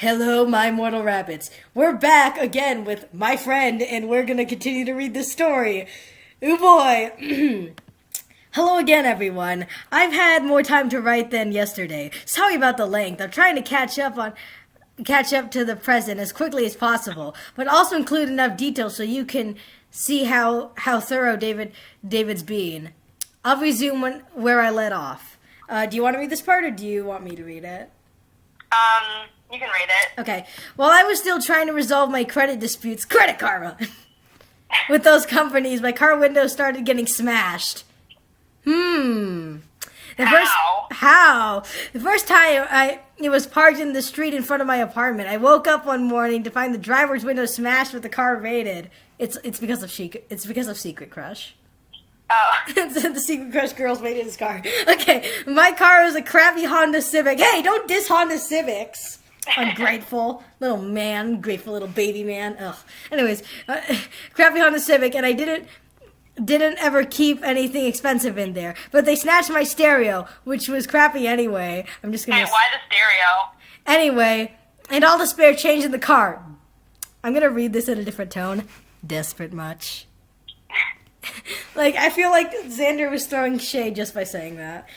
Hello, my mortal rabbits. We're back again with my friend, and we're gonna continue to read this story. Ooh boy. Hello again, everyone. I've had more time to write than yesterday. Sorry about the length. I'm trying to catch up to the present as quickly as possible, but also include enough detail so you can see how thorough David's being. I'll resume where I let off. Do you want to read this part, or do you want me to read it? You can read it. Okay. While I was still trying to resolve my credit disputes, credit karma, with those companies, my car window started getting smashed. The first time it was parked in the street in front of my apartment. I woke up one morning to find the driver's window smashed with the car raided. It's because of Secret Crush. Oh. The Secret Crush girls raided his car. Okay, my car was a crappy Honda Civic. Hey, don't diss Honda Civics. Ungrateful little man, grateful little baby man. Ugh. Anyways, crappy Honda Civic, and I didn't ever keep anything expensive in there. But they snatched my stereo, which was crappy anyway. I'm just gonna. Hey, why the stereo? Anyway, and all the spare change in the car. I'm gonna read this in a different tone. Desperate much. Like, I feel like Xander was throwing shade just by saying that.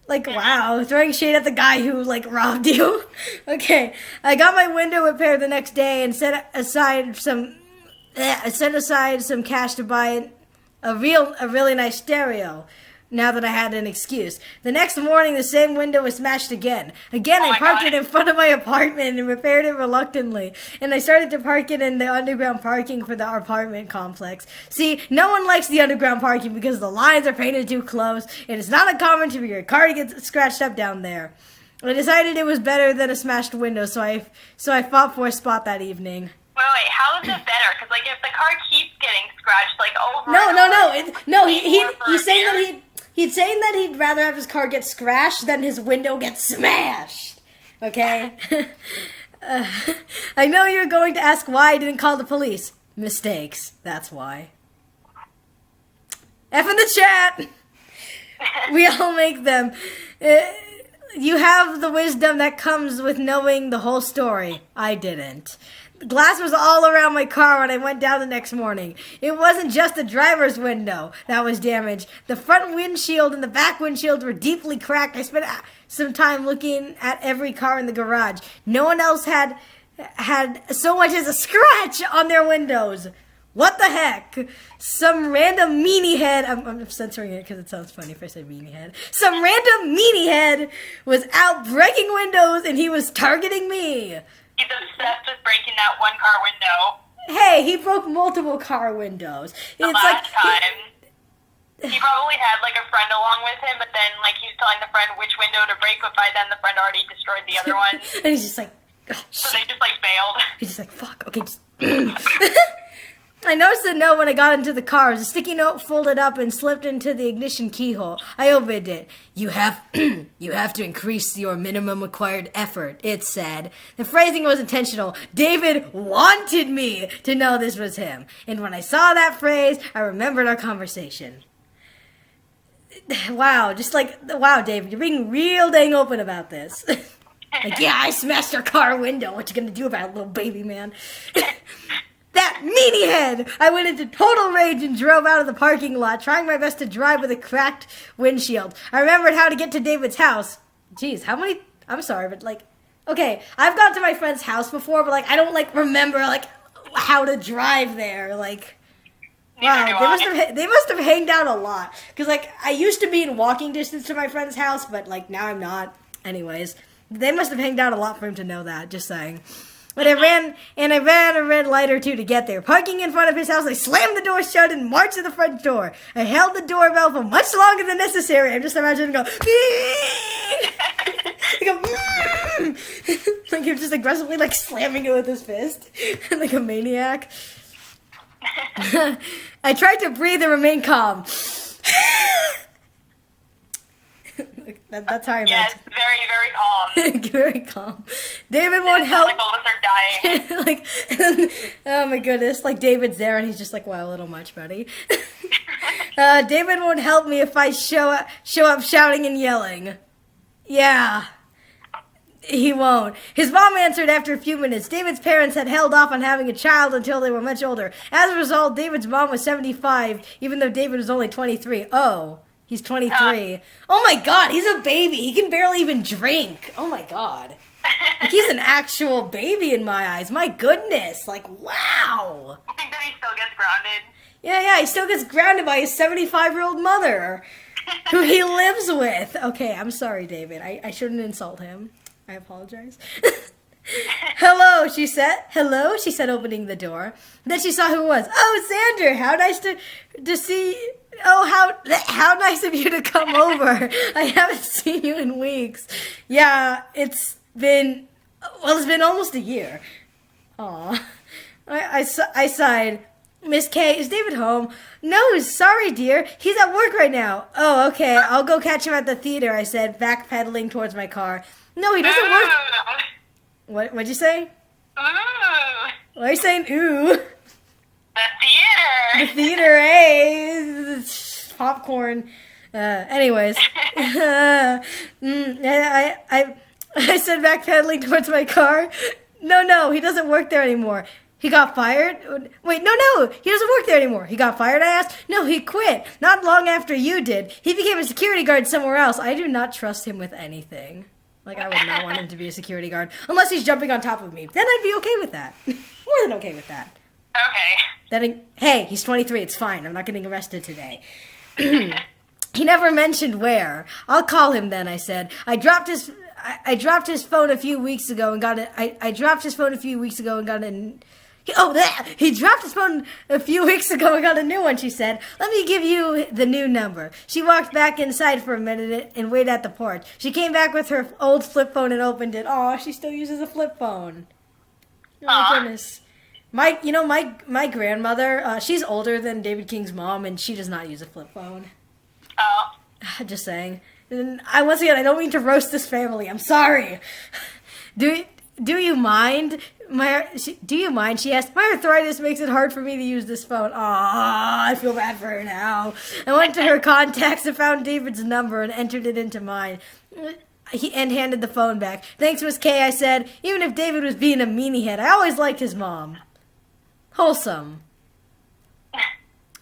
Like, wow, throwing shade at the guy who, like, robbed you. Okay, I got my window repaired the next day and set aside some cash to buy a really nice stereo. Now that I had an excuse. The next morning, the same window was smashed again. I parked it in front of my apartment and repaired it reluctantly. And I started to park it in the underground parking for the apartment complex. See, no one likes the underground parking because the lines are painted too close, and it's not uncommon for your car to get scratched up down there. I decided it was better than a smashed window, so I fought for a spot that evening. Wait, how is it better? Because, like, if the car keeps getting scratched, like, over He's saying that he'd rather have his car get scratched than his window get smashed. Okay? I know you're going to ask why I didn't call the police. Mistakes. That's why. F in the chat! We all make them. You have the wisdom that comes with knowing the whole story. I didn't. Glass was all around my car when I went down the next morning. It wasn't just the driver's window that was damaged. The front windshield and the back windshield were deeply cracked. I spent some time looking at every car in the garage. No one else had so much as a scratch on their windows. What the heck? Some random meanie head, I'm censoring it because it sounds funny if I say meanie head. Some random meanie head was out breaking windows and he was targeting me. He's obsessed with breaking that one car window. Hey, he broke multiple car windows. The last time. He probably had, like, a friend along with him, but then, like, he was telling the friend which window to break, but by then the friend already destroyed the other one. And he's just like, oh, so they just, like, bailed. He's just like, fuck, okay, just... I noticed the note when I got into the car. It was a sticky note folded up and slipped into the ignition keyhole. I opened it. You have to increase your minimum required effort, it said. The phrasing was intentional. David wanted me to know this was him. And when I saw that phrase, I remembered our conversation. Wow, wow, David, you're being real dang open about this. Like, yeah, I smashed your car window. What you gonna do about it, little baby man? That meanie head! I went into total rage and drove out of the parking lot, trying my best to drive with a cracked windshield. I remembered how to get to David's house. Jeez, how many... I'm sorry, but, like... Okay, I've gone to my friend's house before, but, like, I don't, like, remember, like, how to drive there. Like... Wow, they must have hanged out a lot. Because, like, I used to be in walking distance to my friend's house, but, like, now I'm not. Anyways, they must have hanged out a lot for him to know that, just saying. But I ran a red light or two to get there. Parking in front of his house, I slammed the door shut and marched to the front door. I held the doorbell for much longer than necessary. I'm just imagining go, like he was just aggressively like slamming it with his fist, like a maniac. I tried to breathe and remain calm. That's how I imagine. Yes, very, very calm. Very calm. David won't help. Like all of us are dying. Like, oh my goodness. Like David's there and he's just like, wow, a little much, buddy. David won't help me if I show up shouting and yelling. Yeah. He won't. His mom answered after a few minutes. David's parents had held off on having a child until they were much older. As a result, David's mom was 75, even though David was only 23. Oh, he's 23. Oh my god, he's a baby. He can barely even drink. Oh my god. Like, he's an actual baby in my eyes. My goodness. Like, wow. I think that he still gets grounded. Yeah, he still gets grounded by his 75-year-old mother, who he lives with. Okay, I'm sorry, David. I shouldn't insult him. I apologize. Hello, she said. Hello, she said, opening the door. Then she saw who it was. Oh, Xander, how nice to see. Oh, how nice of you to come over. I haven't seen you in weeks. Yeah, it's been almost a year. Aw. I sighed. Miss K, is David home? No, sorry, dear. He's at work right now. Oh, okay. I'll go catch him at the theater, I said, backpedaling towards my car. No, he doesn't work. What'd you say? Ooh. Why are you saying ooh? The theater. The theater, hey. Popcorn. Anyways. I said backpedaling towards my car. No, he doesn't work there anymore. He got fired? Wait, no, he doesn't work there anymore. He got fired, I asked? No, he quit. Not long after you did. He became a security guard somewhere else. I do not trust him with anything. Like, I would not want him to be a security guard. Unless he's jumping on top of me. Then I'd be okay with that. More than okay with that. Okay. Hey, he's 23. It's fine. I'm not getting arrested today. He never mentioned where. I'll call him then, I said. I dropped his phone a few weeks ago and got it. I dropped his phone a few weeks ago and got it. He dropped his phone a few weeks ago and got a new one, she said. Let me give you the new number. She walked back inside for a minute and waited at the porch. She came back with her old flip phone and opened it. Aw, she still uses a flip phone. Oh, my goodness. My grandmother, she's older than David King's mom, and she does not use a flip phone. Oh. Just saying. And once again, I don't mean to roast this family. I'm sorry. Do you mind? Do you mind? She asked. My arthritis makes it hard for me to use this phone. Aw, I feel bad for her now. I went to her contacts and found David's number and entered it into mine. And handed the phone back. Thanks, Miss K, I said. Even if David was being a meanie head, I always liked his mom. Wholesome.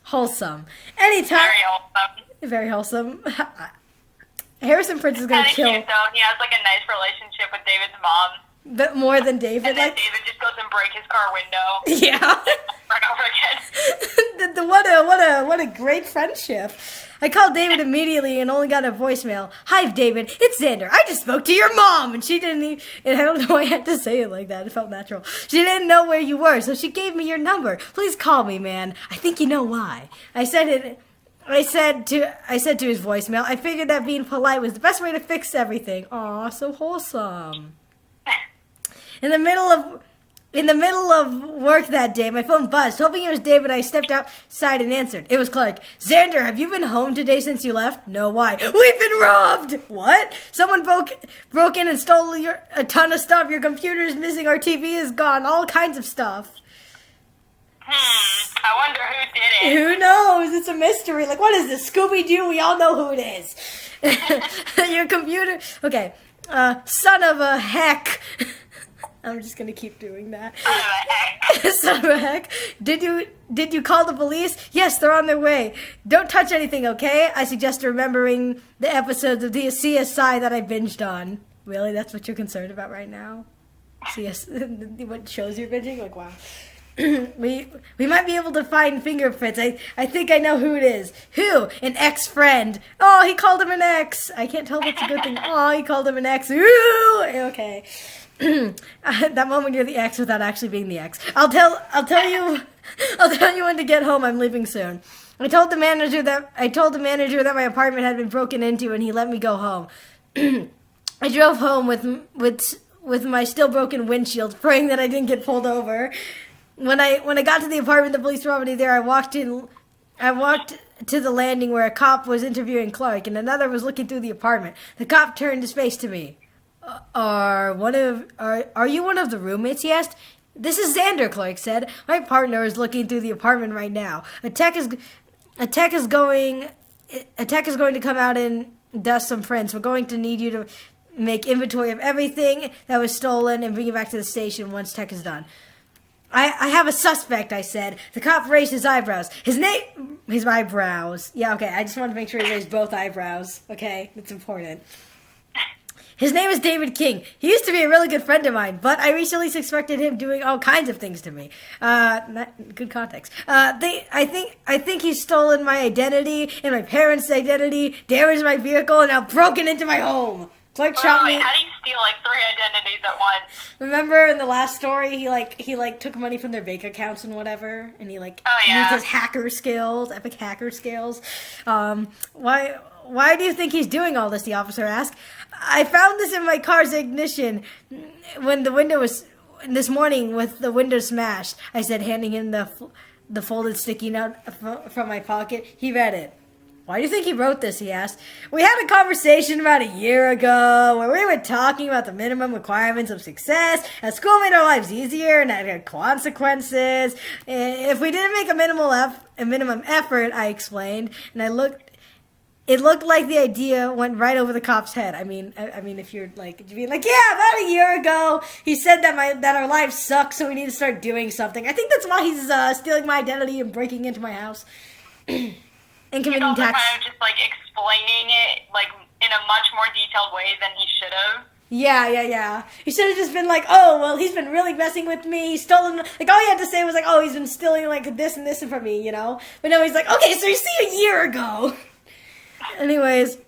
Wholesome. Anytime. Very wholesome. Harrison Prince is going to kill. Cute, though. He has like a nice relationship with David's mom. But more than David. And then like, David just goes and break his car window. Yeah. Run over again. What a great friendship. I called David immediately and only got a voicemail. Hi, David. It's Xander. I just spoke to your mom. And she didn't even, and I don't know why I had to say it like that. It felt natural. She didn't know where you were, so she gave me your number. Please call me, man. I think you know why. I said to his voicemail, I figured that being polite was the best way to fix everything. Aw, so wholesome. In the middle of work that day, my phone buzzed. Hoping it was David, I stepped outside and answered. It was Clark. Xander, have you been home today since you left? No, why? We've been robbed! What? Someone broke in and stole a ton of stuff. Your computer is missing. Our TV is gone. All kinds of stuff. I wonder who did it. Who knows? It's a mystery. Like, what is this? Scooby-Doo? We all know who it is. Your computer... Okay. Son of a heck... I'm just gonna keep doing that. Son of a heck. Did you call the police? Yes, they're on their way. Don't touch anything, okay? I suggest remembering the episodes of the CSI that I binged on. Really? That's what you're concerned about right now? What shows you're binging? Like, wow. We might be able to find fingerprints. I think I know who it is. Who? An ex-friend. Oh, he called him an ex. I can't tell if that's a good thing. Oh, he called him an ex. Ooh, okay. That moment you're the ex without actually being the ex. I'll tell you when to get home. I'm leaving soon. I told the manager that my apartment had been broken into and he let me go home. I drove home with my still broken windshield, praying that I didn't get pulled over. When I got to the apartment, the police were already there. I walked to the landing where a cop was interviewing Clark and another was looking through the apartment. The cop turned his face to me. Are you one of the roommates? He asked. This is Xander, Clark said. My partner is looking through the apartment right now. A tech is going to come out and dust some prints. We're going to need you to make inventory of everything that was stolen and bring it back to the station once tech is done. I have a suspect, I said. The cop raised his eyebrows. His eyebrows. Yeah, okay, I just wanted to make sure he raised both eyebrows. Okay, that's important. His name is David King. He used to be a really good friend of mine, but I recently suspected him doing all kinds of things to me. Good context. I think he's stolen my identity and my parents' identity, damaged my vehicle, and now broken into my home. Clark shot me. How do you steal like 3 identities at once? Remember in the last story, he took money from their bank accounts and whatever, and he used his hacker skills, epic hacker skills. Why do you think he's doing all this? The officer asked. I found this in my car's ignition when the window was this morning with the window smashed. I said, handing him the folded sticky note from my pocket. He read it. Why do you think he wrote this? He asked. We had a conversation about a year ago where we were talking about the minimum requirements of success. At school made our lives easier and it had consequences. If we didn't make a minimum effort, I explained, and it looked like the idea went right over the cop's head. I mean, if you're like, you'd be like, yeah, about a year ago, he said that our lives suck, so we need to start doing something. I think that's why he's stealing my identity and breaking into my house and committing tax. Kind of just like explaining it like in a much more detailed way than he should have. Yeah. He should have just been like, oh, well, he's been really messing with me. He's stolen, like, all he had to say was like, oh, he's been stealing like this and this from me, you know? But no, he's like, okay, so you see a year ago. Anyways,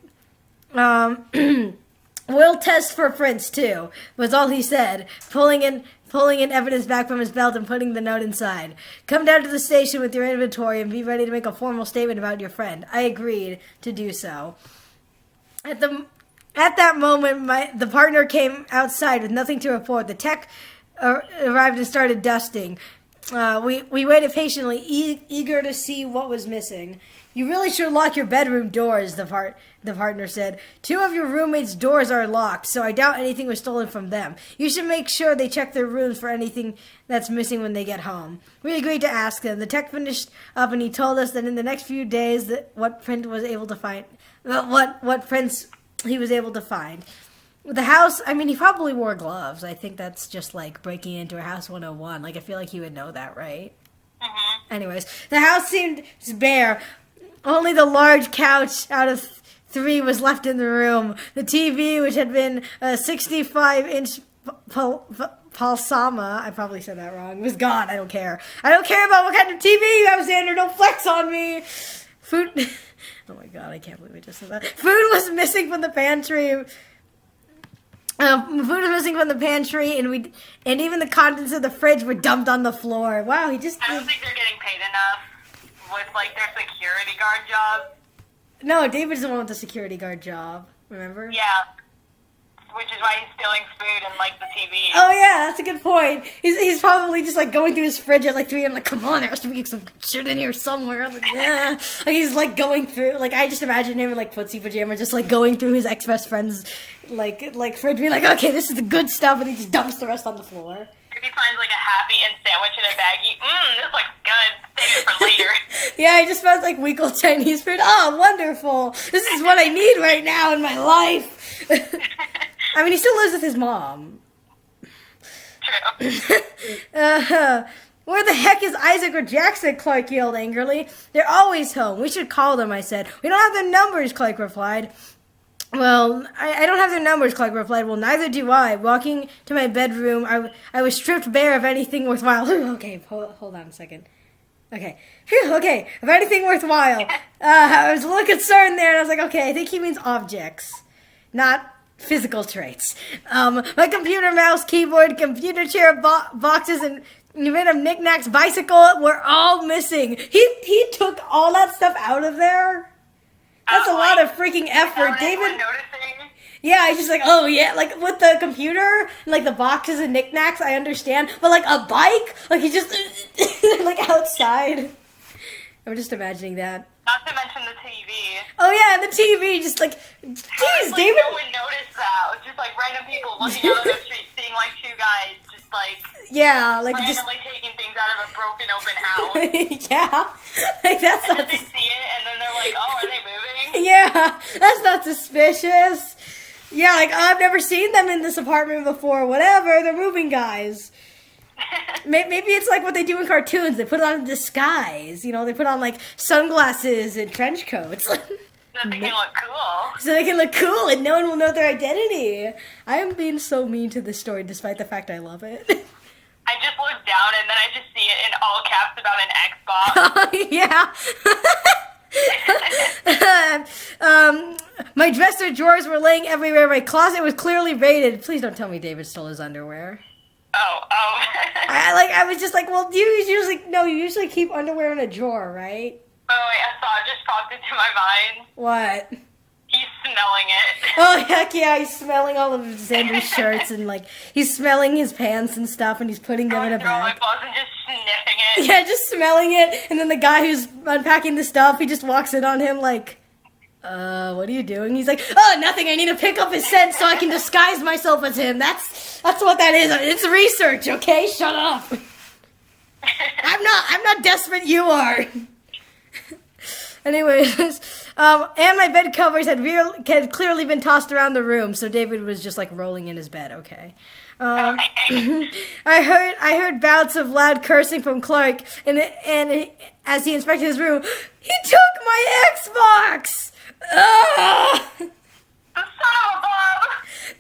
we'll test for prints too, was all he said, pulling in evidence back from his belt and putting the note inside. Come down to the station with your inventory and be ready to make a formal statement about your friend. I agreed to do so. At that moment, the partner came outside with nothing to report. The tech arrived and started dusting. We waited patiently, eager to see what was missing. You really should lock your bedroom doors, the partner said. 2 of your roommates' doors are locked, so I doubt anything was stolen from them. You should make sure they check their rooms for anything that's missing when they get home. We agreed to ask them. The tech finished up and he told us that in the next few days what prints he was able to find. The house, I mean, he probably wore gloves. I think that's just like breaking into a house 101. Like, I feel like he would know that, right? Mm-hmm. Anyways, the house seemed bare. Only the large couch out of 3 was left in the room. The TV, which had been a 65-inch Palsama, I probably said that wrong, was gone. I don't care. I don't care about what kind of TV you have, Xander. Don't flex on me. Food. Oh my god, I can't believe I just said that. Food was missing from the pantry. And even the contents of the fridge were dumped on the floor. Wow, I don't think they're getting paid enough with like their security guard job. No, David's the one with the security guard job. Remember? Yeah. Which is why he's stealing food and like the TV. Oh yeah, that's a good point. He's probably just like going through his fridge at like 3 a.m. like, come on, there has to be some shit in here somewhere. Like, yeah. Like he's like going through, like I just imagine him in like footsie pajamas just like going through his ex-best friend's like fridge being like, okay, this is the good stuff, and he just dumps the rest on the floor. If he finds like a Happy and sandwich in a baggie, this looks good. Save it for later. Yeah, he just found like week old Chinese food. Oh, wonderful. This is what I need right now in my life. I mean, he still lives with his mom. True. Where the heck is Isaac or Jackson? Clark yelled angrily. They're always home. We should call them, I said. We don't have their numbers, Clark replied. Well, I don't have their numbers, Clark replied. Well, neither do I. Walking to my bedroom, I was stripped bare of anything worthwhile. Okay, hold on a second. Okay. Phew, okay, of anything worthwhile. I was a little concerned there, and I was like, okay, I think he means objects, not physical traits. My computer, mouse, keyboard, computer chair, boxes, and random knickknacks, bicycle were all missing. He took all that stuff out of there? That's a lot of freaking effort, David. Yeah, he's just like, oh yeah, like with the computer, like the boxes and knickknacks, I understand, but like a bike, like he just like outside. I'm just imagining that. Not to mention the TV. Oh yeah, the TV, just like, jeez, like, David. No one noticed that. Just like random people looking out on the street, seeing like 2 guys just like randomly taking things out of a broken open house. Yeah, like that's and not. They see it, and then they're like, "Oh, are they moving?" Yeah, that's not suspicious. Yeah, like, I've never seen them in this apartment before. Whatever, they're moving guys. Maybe it's like what they do in cartoons. They put on a disguise. You know, they put on, like, sunglasses and trench coats. So they can look cool. So they can look cool and no one will know their identity. I am being so mean to this story despite the fact I love it. I just look down and then I just see it in all caps about an Xbox. Yeah. My dresser drawers were laying everywhere. My closet was clearly raided. Please don't tell me David stole his underwear. Oh. I was just like, well, you usually keep underwear in a drawer, right? Oh, wait, a thought just popped into my mind. What? He's smelling it. Oh, heck yeah, he's smelling all of Xander's shirts and, like, he's smelling his pants and stuff and he's putting them in a bag. And just sniffing it. Yeah, just smelling it. And then the guy who's unpacking the stuff, he just walks in on him like, what are you doing? He's like, oh, nothing. I need to pick up his scent so I can disguise myself as him. That's what that is. It's research, okay? Shut up. I'm not desperate. You are. Anyways, and my bed covers had clearly been tossed around the room, so David was just like rolling in his bed. Okay. I heard bouts of loud cursing from Clark, and as he inspected his room, he took my Xbox. The son of a bub!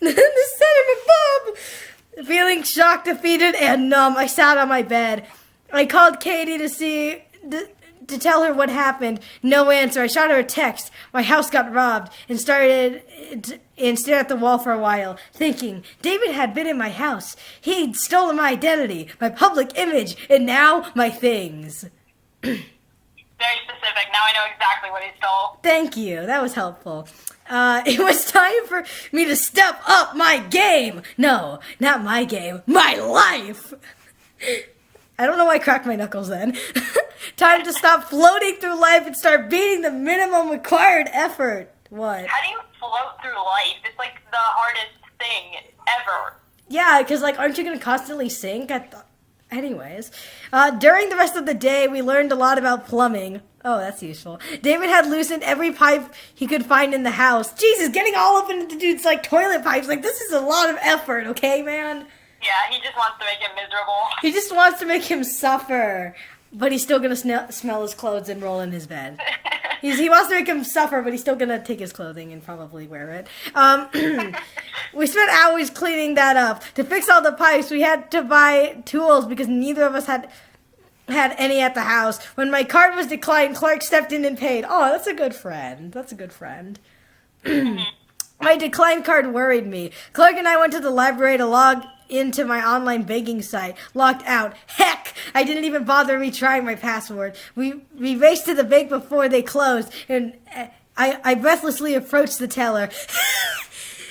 The son of a bub! Feeling shocked, defeated, and numb, I sat on my bed. I called Katie to tell her what happened. No answer. I shot her a text. My house got robbed and stared at the wall for a while, thinking, David had been in my house. He'd stolen my identity, my public image, and now my things. Very specific. Now I know exactly what he stole. Thank you. That was helpful. It was time for me to step up my game. No, not my game. My life. I don't know why I cracked my knuckles then. Time to stop floating through life and start beating the minimum required effort. What? How do you float through life? It's like the hardest thing ever. Yeah, because, like, aren't you going to constantly sink? Anyways, during the rest of the day, we learned a lot about plumbing. Oh, that's useful. David had loosened every pipe he could find in the house. Jesus, getting all up into the dude's, like, toilet pipes. Like, this is a lot of effort, okay, man? Yeah, he just wants to make him miserable. He just wants to make him suffer. But he's still going to smell his clothes and roll in his bed. He wants to make him suffer, but he's still going to take his clothing and probably wear it. We spent hours cleaning that up. To fix all the pipes, we had to buy tools because neither of us had any at the house. When my card was declined, Clark stepped in and paid. Oh, that's a good friend. That's a good friend. My declined card worried me. Clark and I went to the library to log into my online banking site. Logged out. Heck! I didn't even bother retrying my password. We raced to the bank before they closed, and I breathlessly approached the teller.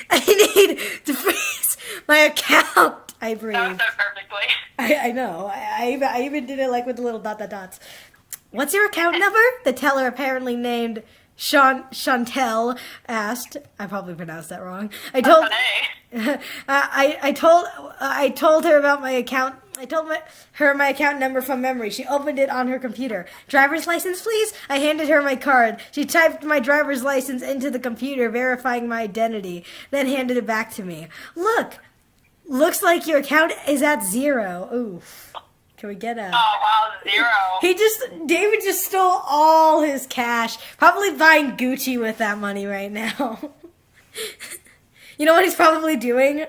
I need to freeze my account. I breathed. That was so perfectly. I know. I even did it like with the little dots. What's your account number? The teller, apparently named Chantel, asked. I probably pronounced that wrong. I told her about my account. I told her my account number from memory. She opened it on her computer. Driver's license, please? I handed her my card. She typed my driver's license into the computer, verifying my identity, then handed it back to me. Look, looks like your account is at 0. Oof. Can we get a... Oh, wow, 0. David just stole all his cash. Probably buying Gucci with that money right now. You know what he's probably doing?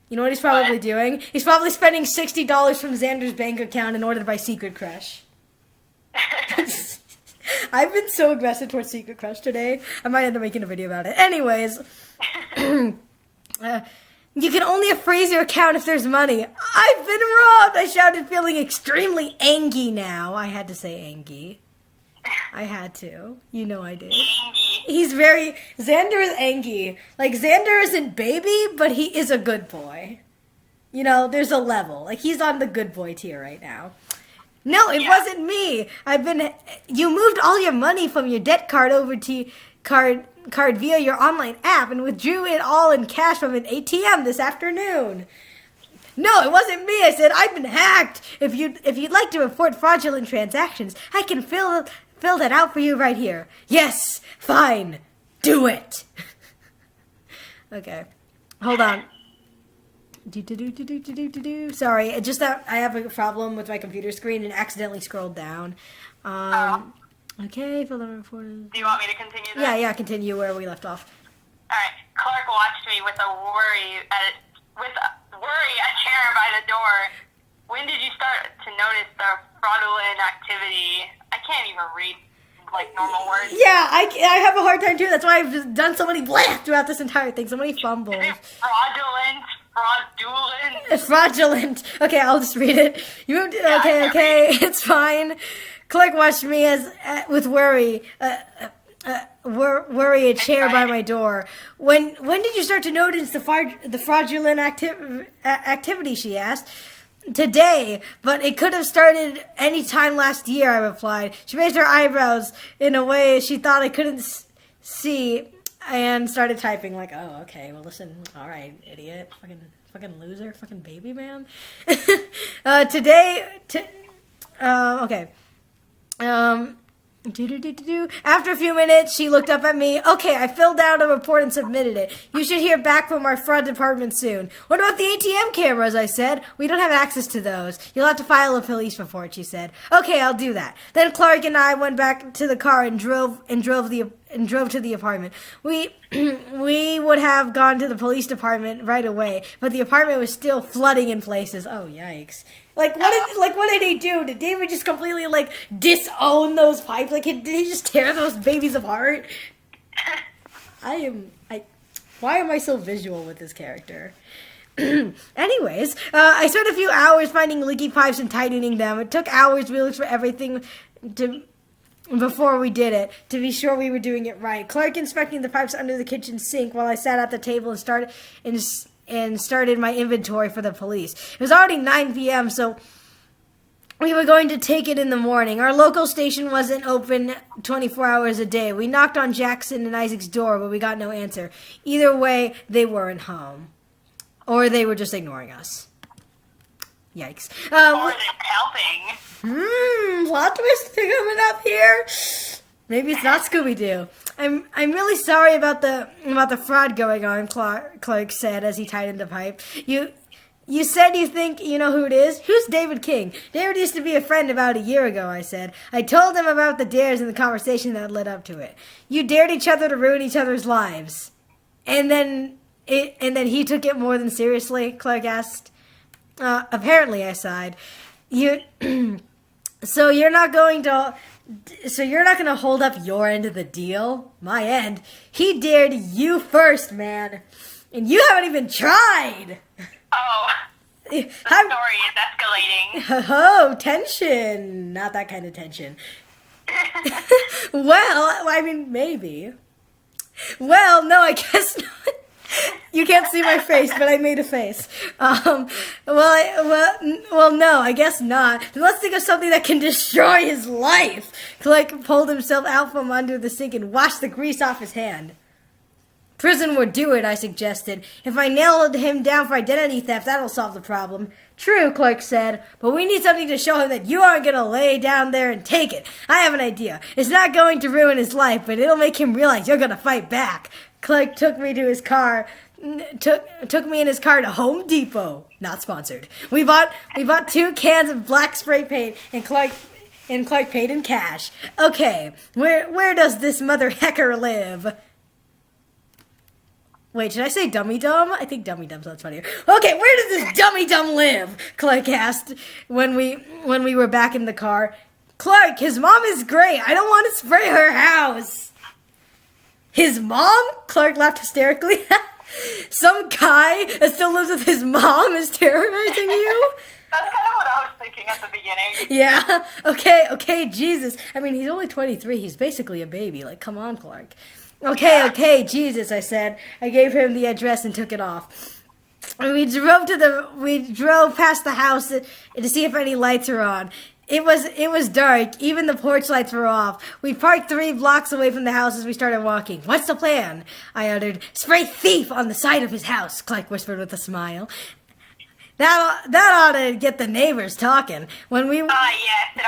Doing? He's probably spending $60 from Xander's bank account in order to buy Secret Crush. I've been so aggressive towards Secret Crush today. I might end up making a video about it. Anyways. You can only freeze your account if there's money. I've been robbed! I shouted, feeling extremely angry now. I had to say angry. I had to. You know I did. Xander is angry. Like, Xander isn't baby, but he is a good boy. You know, there's a level. Like, he's on the good boy tier right now. No, it wasn't me. You moved all your money from your debt card over to card via your online app and withdrew it all in cash from an ATM this afternoon. No, it wasn't me. I said, I've been hacked. If you'd like to report fraudulent transactions, I can fill that out for you right here. Yes, fine. Do it. Okay. Hold on. Sorry, just that I have a problem with my computer screen and accidentally scrolled down. Okay, fill the report. Do you want me to continue this? Yeah, continue where we left off. Alright, Clark watched me with a worry a chair by the door. When did you start to notice the fraudulent activity? I can't even read like normal words. Yeah, I have a hard time too. That's why I've just done so many blah throughout this entire thing. So many fumbles. Fraudulent. Fraudulent. Okay, I'll just read it. Okay, it's fine. Clark watched me with worry. Worry a chair by my door. When did you start to notice the fraudulent activity? She asked. Today, but it could have started any time last year, I replied. She raised her eyebrows in a way she thought I couldn't see and started typing like, oh, okay, well, listen, all right, idiot, fucking loser, fucking baby man. After a few minutes, she looked up at me. Okay, I filled out a report and submitted it. You should hear back from our fraud department soon. What about the ATM cameras, I said. We don't have access to those. You'll have to file a police report, she said. Okay, I'll do that. Then Clark and I went back to the car and drove to the apartment. We would have gone to the police department right away, but the apartment was still flooding in places. Oh, yikes. What did he do? Did David just completely, disown those pipes? Did he just tear those babies apart? Why am I so visual with this character? Anyways, I spent a few hours finding leaky pipes and tightening them. It took hours. We looked for everything before we did it, to be sure we were doing it right. Clark inspecting the pipes under the kitchen sink while I sat at the table and started my inventory for the police. It was already 9 p.m., so we were going to take it in the morning. Our local station wasn't open 24 hours a day. We knocked on Jackson and Isaac's door, but we got no answer. Either way, they weren't home. Or they were just ignoring us. Yikes. Or they're helping. Plot twist coming up here. Maybe it's not Scooby-Doo. I'm really sorry about the fraud going on, Clark said as he tightened the pipe. You said you think you know who it is? Who's David King? David used to be a friend about a year ago, I said. I told him about the dares and the conversation that led up to it. You dared each other to ruin each other's lives. And then he took it more than seriously, Clark asked. Apparently, I sighed. So you're not going to hold up your end of the deal? My end? He dared you first, man. And you haven't even tried. Oh, the story is escalating. Oh, tension. Not that kind of tension. Well, I mean, maybe. Well, no, I guess not. You can't see my face, but I made a face. Well, no, I guess not. Let's think of something that can destroy his life. Clark pulled himself out from under the sink and washed the grease off his hand. Prison would do it, I suggested. If I nailed him down for identity theft, that'll solve the problem. True, Clark said, but we need something to show him that you aren't going to lay down there and take it. I have an idea. It's not going to ruin his life, but it'll make him realize you're going to fight back. Clark took me to his car, took me in his car to Home Depot. Not sponsored. We bought 2 cans of black spray paint, and Clark paid in cash. Okay, where does this mother hecker live? Wait, should I say Dummy Dumb? I think Dummy Dumb sounds funnier. Okay, where does this Dummy Dumb live? Clark asked when we were back in the car. Clark, his mom is great. I don't want to spray her house. His mom? Clark laughed hysterically. Some guy that still lives with his mom is terrorizing you? That's kind of what I was thinking at the beginning. Yeah. Okay, Jesus. I mean, he's only 23. He's basically a baby. Come on, Clark. Okay, Jesus, I said. I gave him the address and took it off. We drove past the house to see if any lights are on. It was dark. Even the porch lights were off. We parked 3 blocks away from the house as we started walking. What's the plan? I uttered. Spray thief on the side of his house, Clark whispered with a smile. That ought to get the neighbors talking. Yes, it'll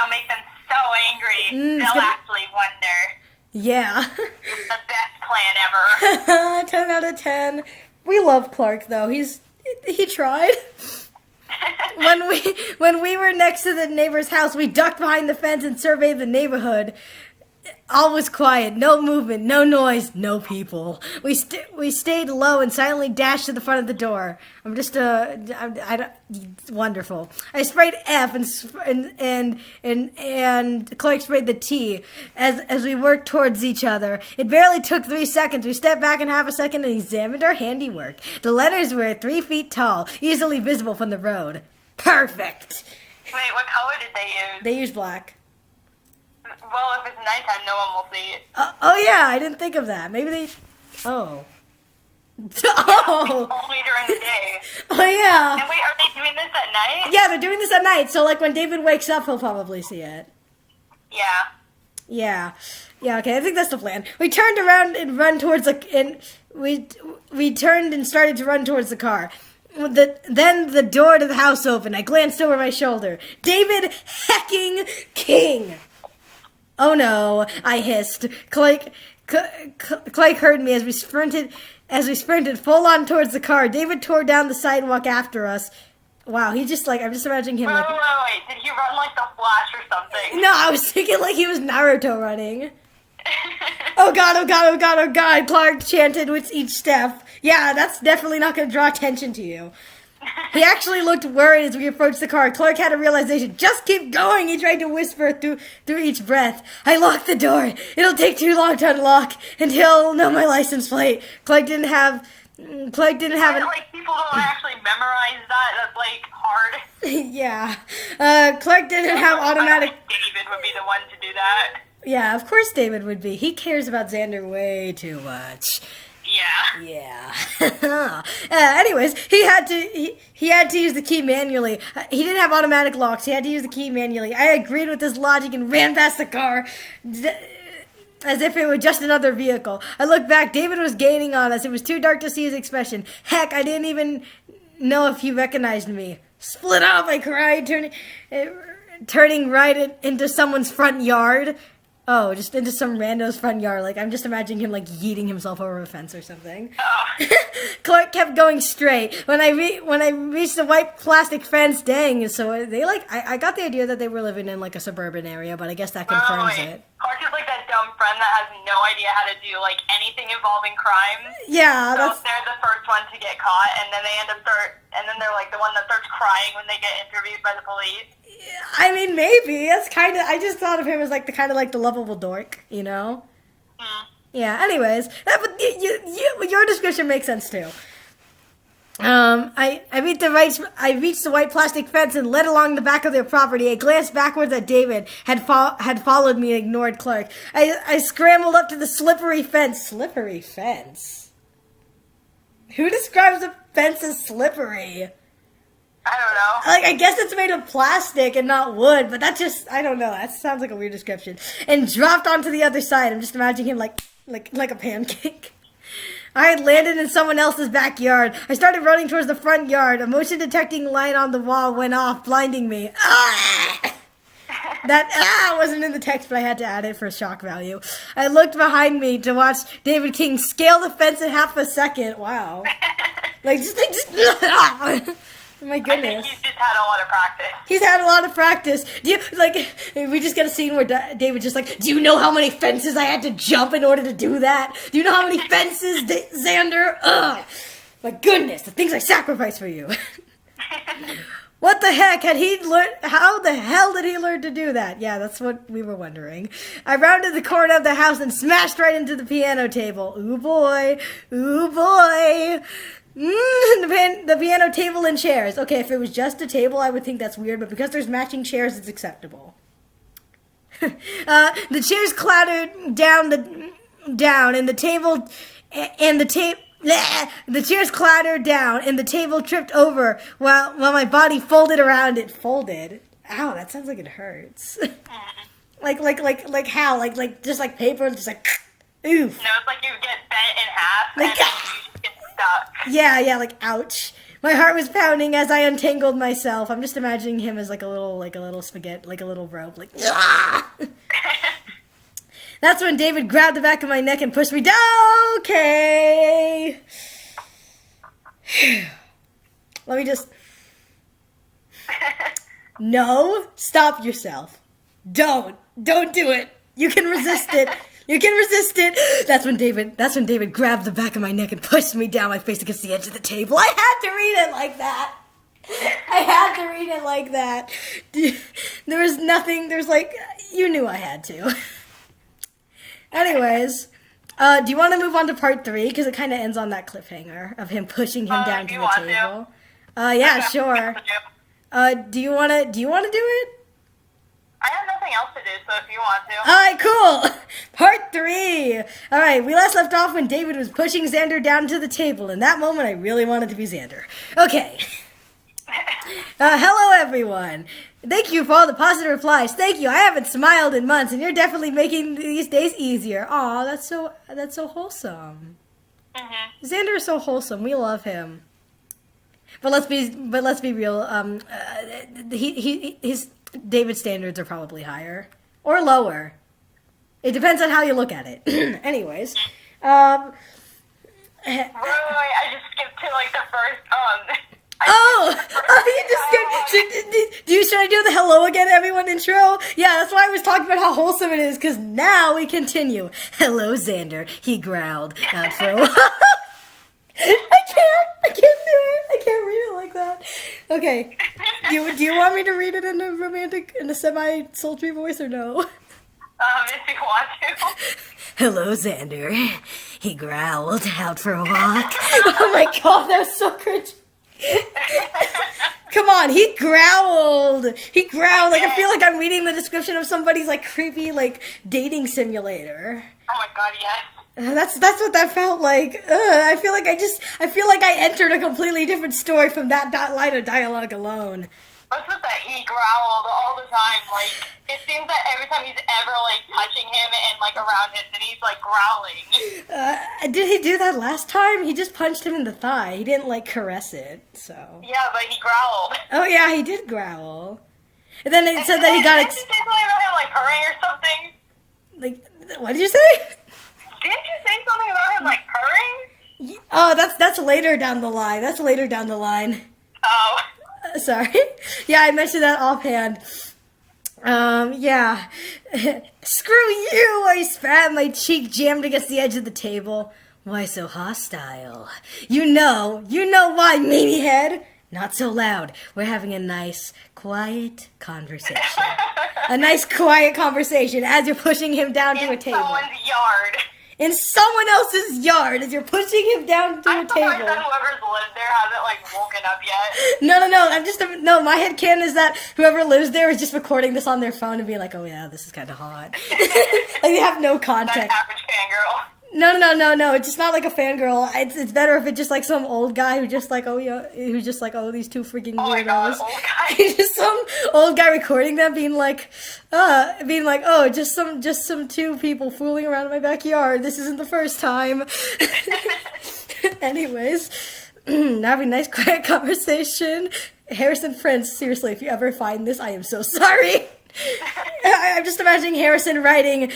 make them so angry. They'll actually wonder. Yeah. The best plan ever. 10 out of 10. We love Clark though. He tried. When we were next to the neighbor's house, we ducked behind the fence and surveyed the neighborhood. All was quiet, no movement, no noise, no people. We stayed low and silently dashed to the front of the door. Wonderful. I sprayed F and Clark sprayed the T as we worked towards each other. It barely took 3 seconds. We stepped back in half a second and examined our handiwork. The letters were 3 feet tall, easily visible from the road. Perfect. Wait, what color did they use? They used black. Well, if it's nighttime, no one will see it. Oh yeah, I didn't think of that. Maybe they. Oh. Only during the day. Oh yeah. And wait, are they doing this at night? Yeah, they're doing this at night. So like when David wakes up, he'll probably see it. Yeah. Yeah. Yeah. Okay, I think that's the plan. We turned around and run towards we turned and started to run towards the car. Then the door to the house opened. I glanced over my shoulder. David hecking King. Oh no, I hissed. Clark heard me as we sprinted full on towards the car. David tore down the sidewalk after us. Wow, I'm just imagining him wait, like... Wait. Did he run like the Flash or something? No, I was thinking like he was Naruto running. Oh god, oh god, oh god, oh god, Clark chanted with each step. Yeah, that's definitely not going to draw attention to you. He actually looked worried as we approached the car. Clark had a realization. Just keep going, he tried to whisper through each breath. I locked the door. It'll take too long to unlock, and he'll know my license plate. Clark didn't have an... Like, people don't actually memorize that. That's, like, hard. Yeah. Clark didn't have automatic... I think David would be the one to do that. Yeah, of course David would be. He cares about Xander way too much. Yeah. Yeah. Anyways, he had to use the key manually. He didn't have automatic locks. He had to use the key manually. I agreed with this logic and ran past the car as if it were just another vehicle. I looked back. David was gaining on us. It was too dark to see his expression. Heck, I didn't even know if he recognized me. Split up, I cried, turning right into someone's front yard. Oh, just into some rando's front yard. Like, I'm just imagining him, like, yeeting himself over a fence or something. Oh. Clark kept going straight. When I reached the white plastic fence, dang, so they, like, I got the idea that they were living in, like, a suburban area, but I guess that confirms it. Clark is like that dumb friend that has no idea how to do, like, anything involving crime. Yeah, so they're the first one to get caught, and then they're, like, the one that starts crying when they get interviewed by the police. I mean, maybe. That's kind of... I just thought of him as, like, the lovable dork, you know? Mm. Yeah, anyways. But your description makes sense, too. I reached the white plastic fence and led along the back of their property. I glanced backwards at David, had followed me and ignored Clark. I scrambled up to the slippery fence. Slippery fence? Who describes a fence as slippery? I don't know. Like, I guess it's made of plastic and not wood, but that just, I don't know. That sounds like a weird description. And dropped onto the other side. I'm just imagining him like a pancake. I had landed in someone else's backyard. I started running towards the front yard. A motion detecting light on the wall went off, blinding me. Ah! That wasn't in the text, but I had to add it for shock value. I looked behind me to watch David King scale the fence in half a second. Wow. My goodness. I think he's just had a lot of practice. He's had a lot of practice. We just get a scene where David just like, do you know how many fences I had to jump in order to do that? Do you know how many fences, Xander? Ugh. My goodness, the things I sacrificed for you. What the heck had he learned? How the hell did he learn to do that? Yeah, that's what we were wondering. I rounded the corner of the house and smashed right into the piano table. Ooh boy. Ooh boy. The piano table and chairs. Okay, if it was just a table, I would think that's weird, but because there's matching chairs, it's acceptable. The chairs clattered down, and the table, the chairs clattered down, and the table tripped over while my body folded around it. Folded. Ow, that sounds like it hurts. like how? Like just like paper, just like oof. No, it's like you get bent in half and you get stuck. Yeah, like ouch. My heart was pounding as I untangled myself. I'm just imagining him as like a little spaghetti, like a little rope, like That's when David grabbed the back of my neck and pushed me down. Okay. Let me just... No, stop yourself. Don't do it. You can resist it. You can resist it. That's when David grabbed the back of my neck and pushed me down my face against the edge of the table. I had to read it like that. There was nothing, you knew I had to. Anyways, do you want to move on to part 3? Because it kind of ends on that cliffhanger of him pushing him down to the table. Yeah, sure. Do you want to do it? I have nothing else to do, so if you want to. Alright, cool! Part 3! Alright, we last left off when David was pushing Xander down to the table. In that moment, I really wanted to be Xander. Okay. Hello, everyone. Thank you for all the positive replies. Thank you. I haven't smiled in months, and you're definitely making these days easier. Aw, that's so wholesome. Mm-hmm. Xander is so wholesome. We love him. But let's be real. His David standards are probably higher or lower. It depends on how you look at it. Anyways, Wait, I just skipped to the first should I do the hello again, everyone intro? Yeah, that's why I was talking about how wholesome it is. Because now we continue. Hello, Xander. He growled out for a while. I can't do it. I can't read it like that. Okay. Do you want me to read it in a semi-sultry voice or no? If you want to. Hello, Xander. He growled out for a walk. Oh my god, that was so cringe. Come on, he growled. I feel like I'm reading the description of somebody's creepy dating simulator. Oh my god, yes. That's what that felt like. I feel like I entered a completely different story from that line of dialogue alone. What's with that? He growled all the time. It seems that every time he's ever touching him and around him, then he's growling. Did he do that last time? He just punched him in the thigh. He didn't caress it. So. Yeah, but he growled. Oh yeah, he did growl. And then it said that he got. Didn't you say something about him purring or something? What did you say? Didn't you say something about him purring? Oh, that's later down the line. Oh. Sorry. Yeah, I mentioned that offhand. Yeah. Screw you! I spat, my cheek jammed against the edge of the table. Why so hostile? You know why, meatyhead? Not so loud. We're having a nice, quiet conversation. A nice, quiet conversation as you're pushing him down to a table. In someone's yard. In someone else's yard as you're pushing him down to a table. I'm surprised that whoever's lived there hasn't woken up yet. No, my headcanon is that whoever lives there is just recording this on their phone and being like, oh yeah, this is kind of hot. They have no context. That average fangirl. No. It's just not a fangirl. It's better if it's just some old guy who's just these two freaking weirdos. Oh my god, old guy. Just some old guy recording them being oh, just some two people fooling around in my backyard. This isn't the first time. Anyways, having a nice quiet conversation. Harrison Prince, seriously, if you ever find this, I am so sorry. I'm just imagining Harrison writing,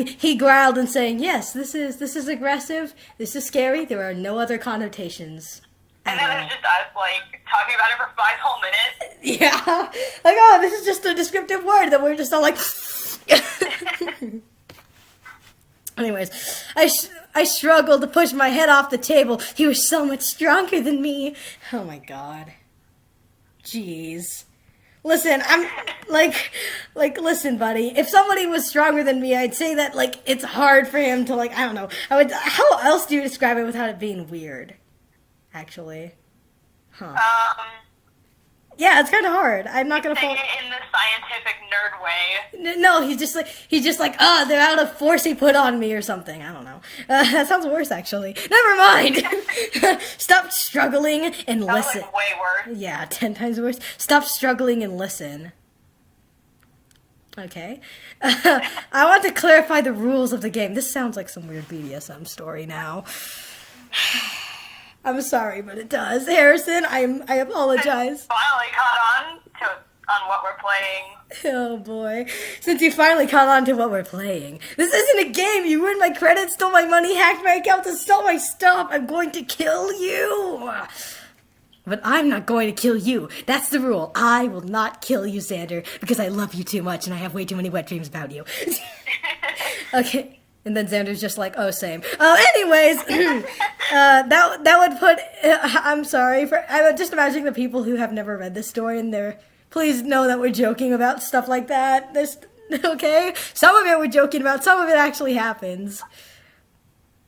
he growled and saying, yes, this is aggressive, this is scary, there are no other connotations. And then it's just us, talking about it for 5 whole minutes. Yeah. Oh, this is just a descriptive word that we're just all Anyways, I struggled to push my head off the table. He was so much stronger than me. Oh my god. Jeez. Listen, I'm listen, buddy. If somebody was stronger than me, I'd say that it's hard for him to I don't know. How else do you describe it without it being weird? Actually, huh? Yeah, it's kind of hard. I'm not gonna fall in the scientific nerd way. No, he's just they're out of force he put on me or something. I don't know. That sounds worse, actually. Never mind. Stop struggling and listen. Way worse. Yeah, 10 times worse. Stop struggling and listen. Okay. I want to clarify the rules of the game. This sounds like some weird BDSM story now. I'm sorry, but it does. Harrison, I apologize. Finally caught on to on what we're playing. Oh boy. Since you finally caught on to what we're playing. This isn't a game. You ruined my credits, stole my money, hacked my account, and stole my stuff. I'm going to kill you. But I'm not going to kill you. That's the rule. I will not kill you, Xander, because I love you too much and I have way too many wet dreams about you. Okay. And then Xander's just like, oh, same. Anyways, that would put, I'm sorry, I'm just imagining the people who have never read this story and they're, please know that we're joking about stuff like that. Okay? Some of it we're joking about, some of it actually happens.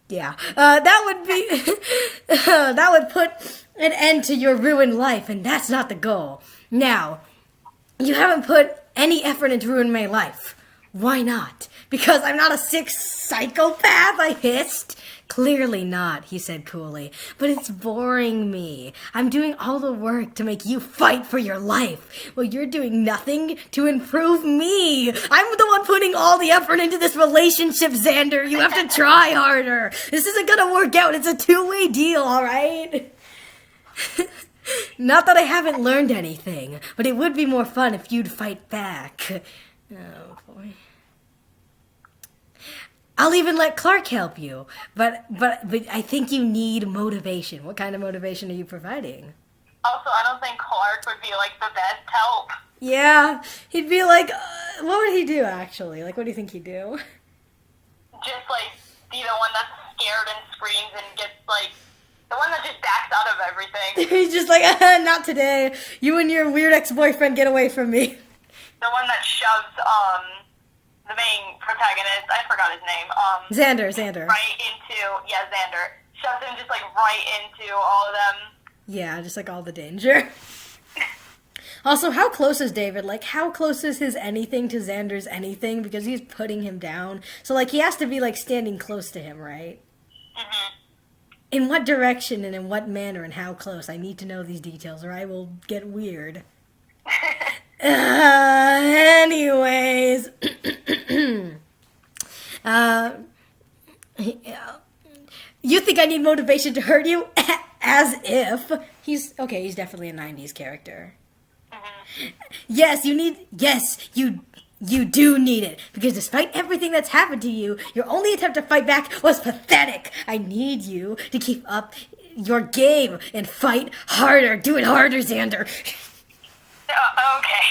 Yeah. That would be, that would put an end to your ruined life, and that's not the goal. Now, you haven't put any effort into ruining my life. Why not? Because I'm not a sick psychopath, I hissed. Clearly not, he said coolly. But it's boring me. I'm doing all the work to make you fight for your life. Well, you're doing nothing to improve me. I'm the one putting all the effort into this relationship, Xander. You have to try harder. This isn't gonna work out. It's a two-way deal, all right? Not that I haven't learned anything, but it would be more fun if you'd fight back. Oh, boy. I'll even let Clark help you, but I think you need motivation. What kind of motivation are you providing? Also, I don't think Clark would be, like, the best help. Yeah, he'd be like, what would he do, actually? Like, what do you think he'd do? Just, like, be the one that's scared and screams and gets, like, the one that just backs out of everything. He's just like, not today. You and your weird ex-boyfriend get away from me. The one that shoves, the main protagonist, I forgot his name. Xander. Right into, Xander. Shoves him just, like, right into all of them. Yeah, just, like, all the danger. Also, how close is David? Like, how close is his anything to Xander's anything? Because he's putting him down. So, like, he has to be, like, standing close to him, right? Mm-hmm. In what direction and in what manner and how close? I need to know these details or I will get weird. Anyways. You think I need motivation to hurt you? As if. He's definitely a 90s character. Mm-hmm. Yes, you do need it. Because despite everything that's happened to you, your only attempt to fight back was pathetic. I need you to keep up your game and fight harder. Do it harder, Xander. Okay.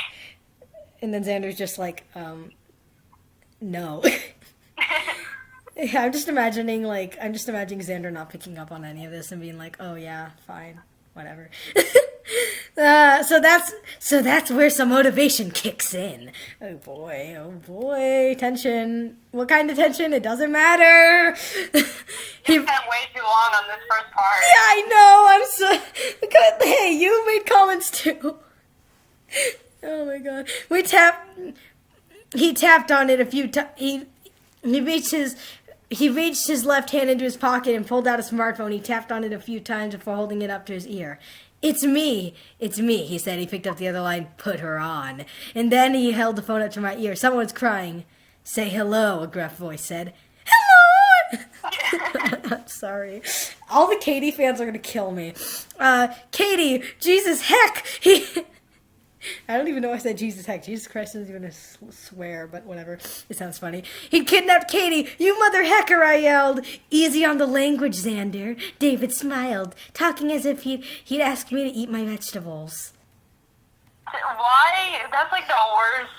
And then Xander's just like, no. Yeah, I'm just imagining Xander not picking up on any of this and being like, oh yeah, fine, whatever. So that's where some motivation kicks in. Oh boy, tension. What kind of tension? It doesn't matter. You spent way too long on this first part. Yeah, I know. I'm so good. Hey, you made comments too. Oh my god. He tapped on it a few times. He reached his left hand into his pocket and pulled out a smartphone. He tapped on it a few times before holding it up to his ear. It's me, he said. He picked up the other line, put her on. And then he held the phone up to my ear. Someone's crying. Say hello, a gruff voice said. Hello! Sorry. All the Katie fans are going to kill me. Katie, Jesus heck! I don't even know why I said Jesus heck. Jesus Christ isn't even a swear, but whatever. It sounds funny. He kidnapped Katie. You mother hecker, I yelled. Easy on the language, Xander. David smiled, talking as if he'd asked me to eat my vegetables. Why? That's like the worst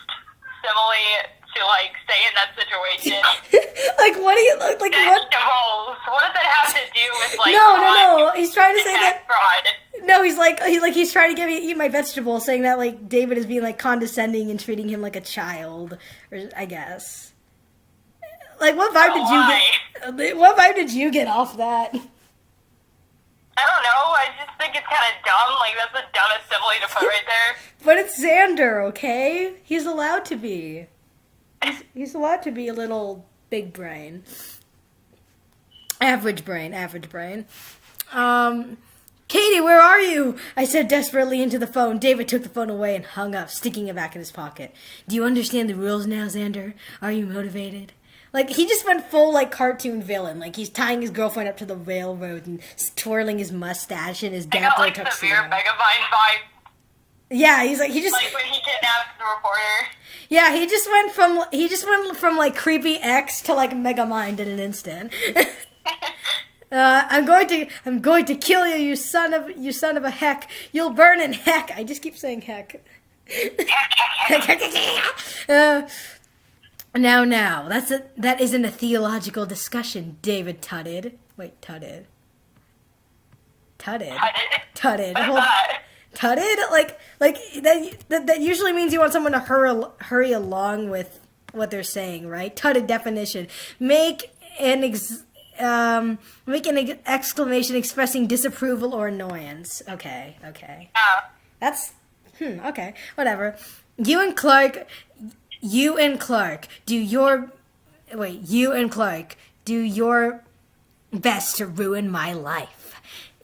simile to, like, say in that situation. Like, what do you look like? Vegetables. What does that have to do with, like, No. He's trying to say that. Fraud. No, he's trying to get me to eat my vegetables, saying that, like, David is being, like, condescending and treating him like a child, or I guess. Like, what vibe did you get off that? I don't know. I just think it's kind of dumb. Like, that's the dumbest simile to put right there. But it's Xander, okay? He's allowed to be. He's allowed to be a little big brain. Average brain. Katie, where are you? I said desperately into the phone. David took the phone away and hung up, sticking it back in his pocket. Do you understand the rules now, Xander? Are you motivated? Like, he just went full, like, cartoon villain. Like, he's tying his girlfriend up to the railroad and twirling his mustache and his dapper tuxedo. I got, like, severe Megamind vibe. Yeah, he just Like when he kidnapped the reporter. yeah, he just went from like creepy X to like Megamind in an instant. I'm going to kill you, you son of a heck. You'll burn in heck. I just keep saying heck. Now, that isn't a theological discussion, David tutted. Wait, tutted. Tutted. What is Hold- that? Tutted? Like that usually means you want someone to hurry along with what they're saying, right? Tutted definition. Make an exclamation expressing disapproval or annoyance. Okay. Oh. That's okay. Whatever. You and Clark do your best to ruin my life.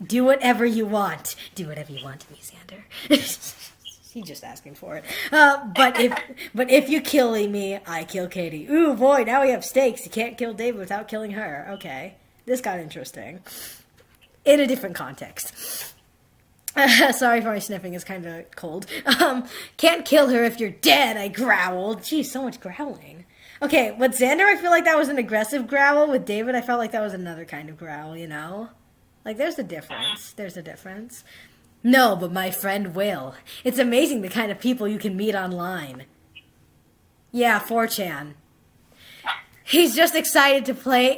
Do whatever you want. Do whatever you want to me, Xander. He's just asking for it. But if you kill me, I kill Katie. Ooh boy, now we have stakes. You can't kill David without killing her. Okay, this got interesting. In a different context. Sorry for my sniffing, it's kind of cold. Can't kill her if you're dead, I growled. Geez, so much growling. Okay, with Xander, I feel like that was an aggressive growl. With David, I felt like that was another kind of growl, you know? Like, there's a difference. No, but my friend will. It's amazing the kind of people you can meet online. Yeah, 4chan. He's just as excited to play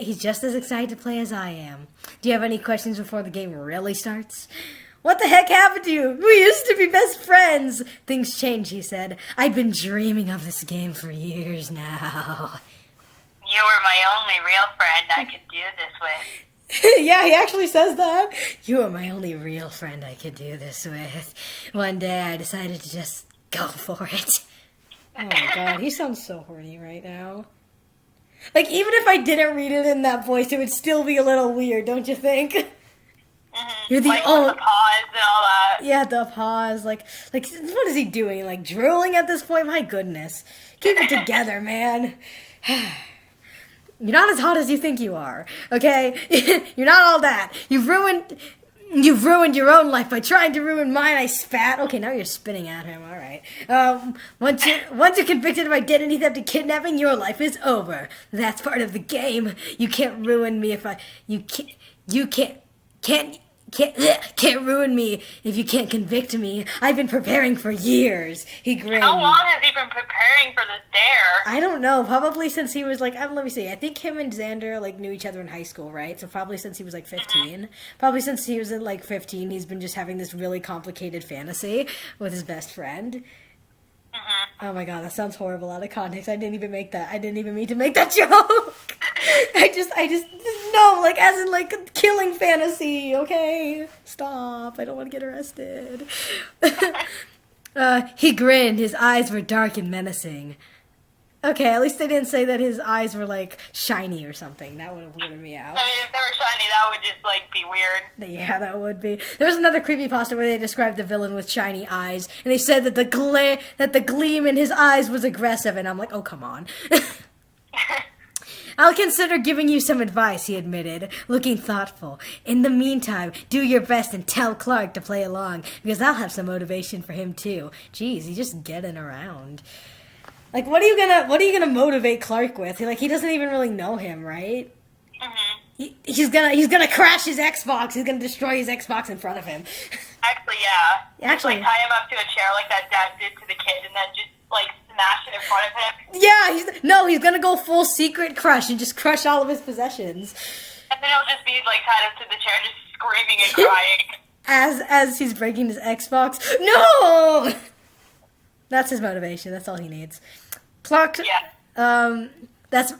as I am. Do you have any questions before the game really starts? What the heck happened to you? We used to be best friends. Things change, he said. I've been dreaming of this game for years now. You were my only real friend I could do this with. Yeah, he actually says that. You are my only real friend I could do this with. One day I decided to just go for it. Oh my god, he sounds so horny right now. Like, even if I didn't read it in that voice, it would still be a little weird, don't you think? Mm-hmm. You're the like with the pause and all that. Yeah, the pause. Like, what is he doing? Like, drooling at this point? My goodness. Keep it together, man. You're not as hot as you think you are, okay? You're not all that. You've ruined your own life by trying to ruin mine, I spat. Okay, now you're spitting at him, all right. Once you're convicted of identity theft and kidnapping, your life is over. That's part of the game. You can't ruin me can't ruin me if you can't convict me. I've been preparing for years. He grinned. How long has he been preparing for this dare? I don't know. Probably since he was like, let me see. I think him and Xander like knew each other in high school, right? So probably since he was like 15. Probably since he was like 15, he's been just having this really complicated fantasy with his best friend. Oh my god, that sounds horrible out of context. I didn't even mean to make that joke. I just no, like as in like killing fantasy, okay? Stop. I don't want to get arrested. He grinned. His eyes were dark and menacing. Okay, at least they didn't say that his eyes were like shiny or something. That would have weirded me out. I mean, if they were shiny, that would just like be weird. Yeah, that would be. There was another creepypasta where they described the villain with shiny eyes, and they said that the gleam in his eyes was aggressive, and I'm like, oh, come on. I'll consider giving you some advice, he admitted, looking thoughtful. In the meantime, do your best and tell Clark to play along, because I'll have some motivation for him too. Jeez, he's just getting around. Like, what are you gonna motivate Clark with? Like, he doesn't even really know him, right? Mm-hmm. He's gonna crash his Xbox. He's gonna destroy his Xbox in front of him. Actually, yeah. Actually, just, like, tie him up to a chair like that dad did to the kid, and then just like smash it in front of him. Yeah, he's gonna go full secret crush and just crush all of his possessions. And then he'll just be like tied up to the chair, just screaming and crying. As he's breaking his Xbox. No. That's his motivation. That's all he needs. Clark. Yeah. That's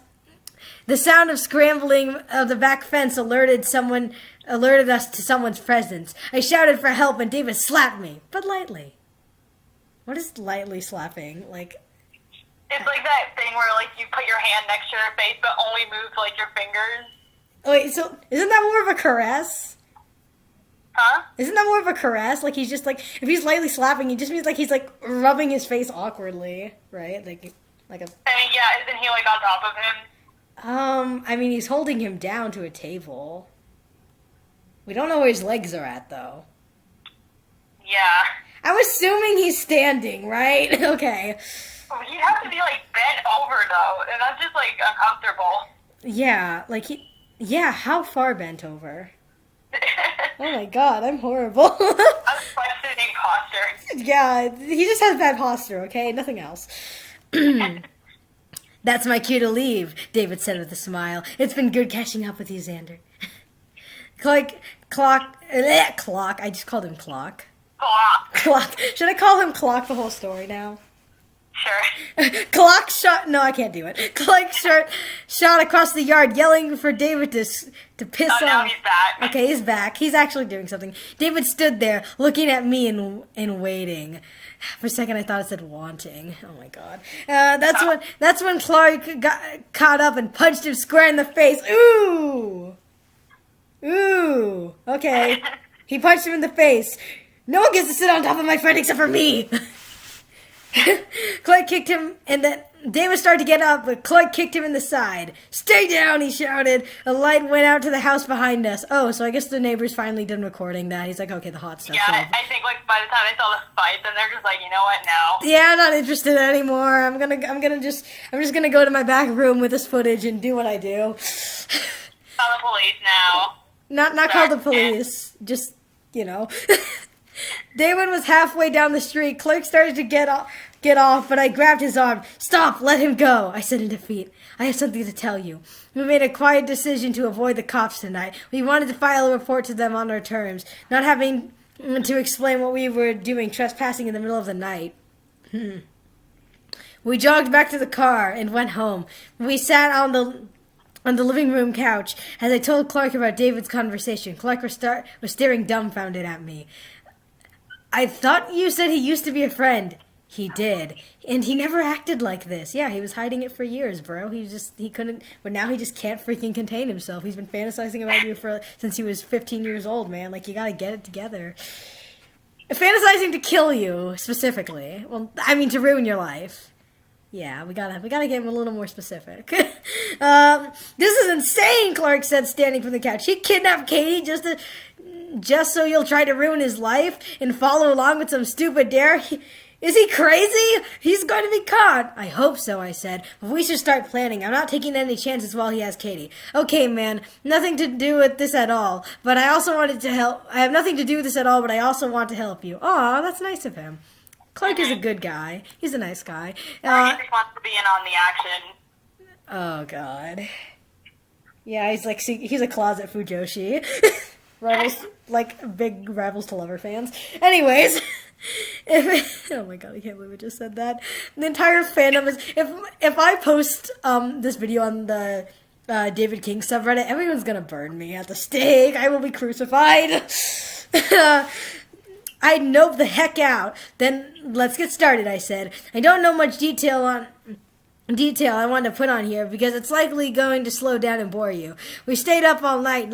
the sound of scrambling of the back fence alerted us to someone's presence. I shouted for help and David slapped me, but lightly. What is lightly slapping? Like, it's like that thing where like you put your hand next to your face but only move like your fingers. Wait, so isn't that more of a caress? Huh? Isn't that more of a caress? Like, he's just like, if he's lightly slapping, it just means like he's like rubbing his face awkwardly, right? Like a. I mean, yeah, isn't he like on top of him? I mean, he's holding him down to a table. We don't know where his legs are at, though. Yeah. I'm assuming he's standing, right? Okay. He'd have to be, like, bent over, though, and that's just, like, uncomfortable. Yeah, like yeah, how far bent over? Oh my god, I'm horrible. I'm questioning posture. Yeah, he just has bad posture, okay? Nothing else. That's my cue to leave, David said with a smile. It's been good catching up with you, Xander. Clock. I just called him Clock. Clock. Should I call him Clock the whole story now? Sure. Clock shot. No, I can't do it. Clock shot across the yard, yelling for David to piss off. Now he's back. Okay, he's back. He's actually doing something. David stood there, looking at me and waiting. For a second, I thought it said wanting. Oh my god. That's when Clark got caught up and punched him square in the face. Ooh. Okay. He punched him in the face. No one gets to sit on top of my friend except for me. Clark kicked him, and then David started to get up, but Clark kicked him in the side. Stay down, he shouted. A light went out to the house behind us. Oh, so I guess the neighbor's finally done recording that. He's like, okay, the hot stuff's over. I think, like, by the time they saw the fight, then they're just like, you know what, no. Yeah, I'm not interested anymore. I'm just gonna go to my back room with this footage and do what I do. Call the police now. Not call the police. Just, David was halfway down the street. Clark started to get off, but I grabbed his arm. Stop, let him go, I said in defeat. I have something to tell you. We made a quiet decision to avoid the cops tonight. We wanted to file a report to them on our terms, not having to explain what we were doing, trespassing in the middle of the night. We jogged back to the car and went home. We sat on the living room couch as I told Clark about David's conversation. Clark was staring dumbfounded at me. I thought you said he used to be a friend. He did. And he never acted like this. Yeah, he was hiding it for years, bro. He couldn't, but now he just can't freaking contain himself. He's been fantasizing about you since he was 15 years old, man. Like, you gotta get it together. Fantasizing to kill you, specifically. Well, I mean, to ruin your life. Yeah, we gotta get him a little more specific. This is insane, Clark said, standing from the couch. He kidnapped Katie just so you'll try to ruin his life and follow along with some stupid dare? Is he crazy? He's going to be caught. I hope so, I said. But we should start planning. I'm not taking any chances while he has Katie. Okay, man. Nothing to do with this at all. But I also wanted to help. I have nothing to do with this at all, but I also want to help you. Aw, that's nice of him. Clark is a good guy. He's a nice guy. He just wants to be in on the action. Oh, God. Yeah, he's a closet Fujoshi. Rebels, like big Rebels to Lover fans. Anyways, oh my god, I can't believe I just said that. The entire fandom is, if I post this video on the David King subreddit, everyone's gonna burn me at the stake. I will be crucified. I'd nope the heck out. Then let's get started, I said. I don't know much detail I want to put on here because it's likely going to slow down and bore you. We stayed up all night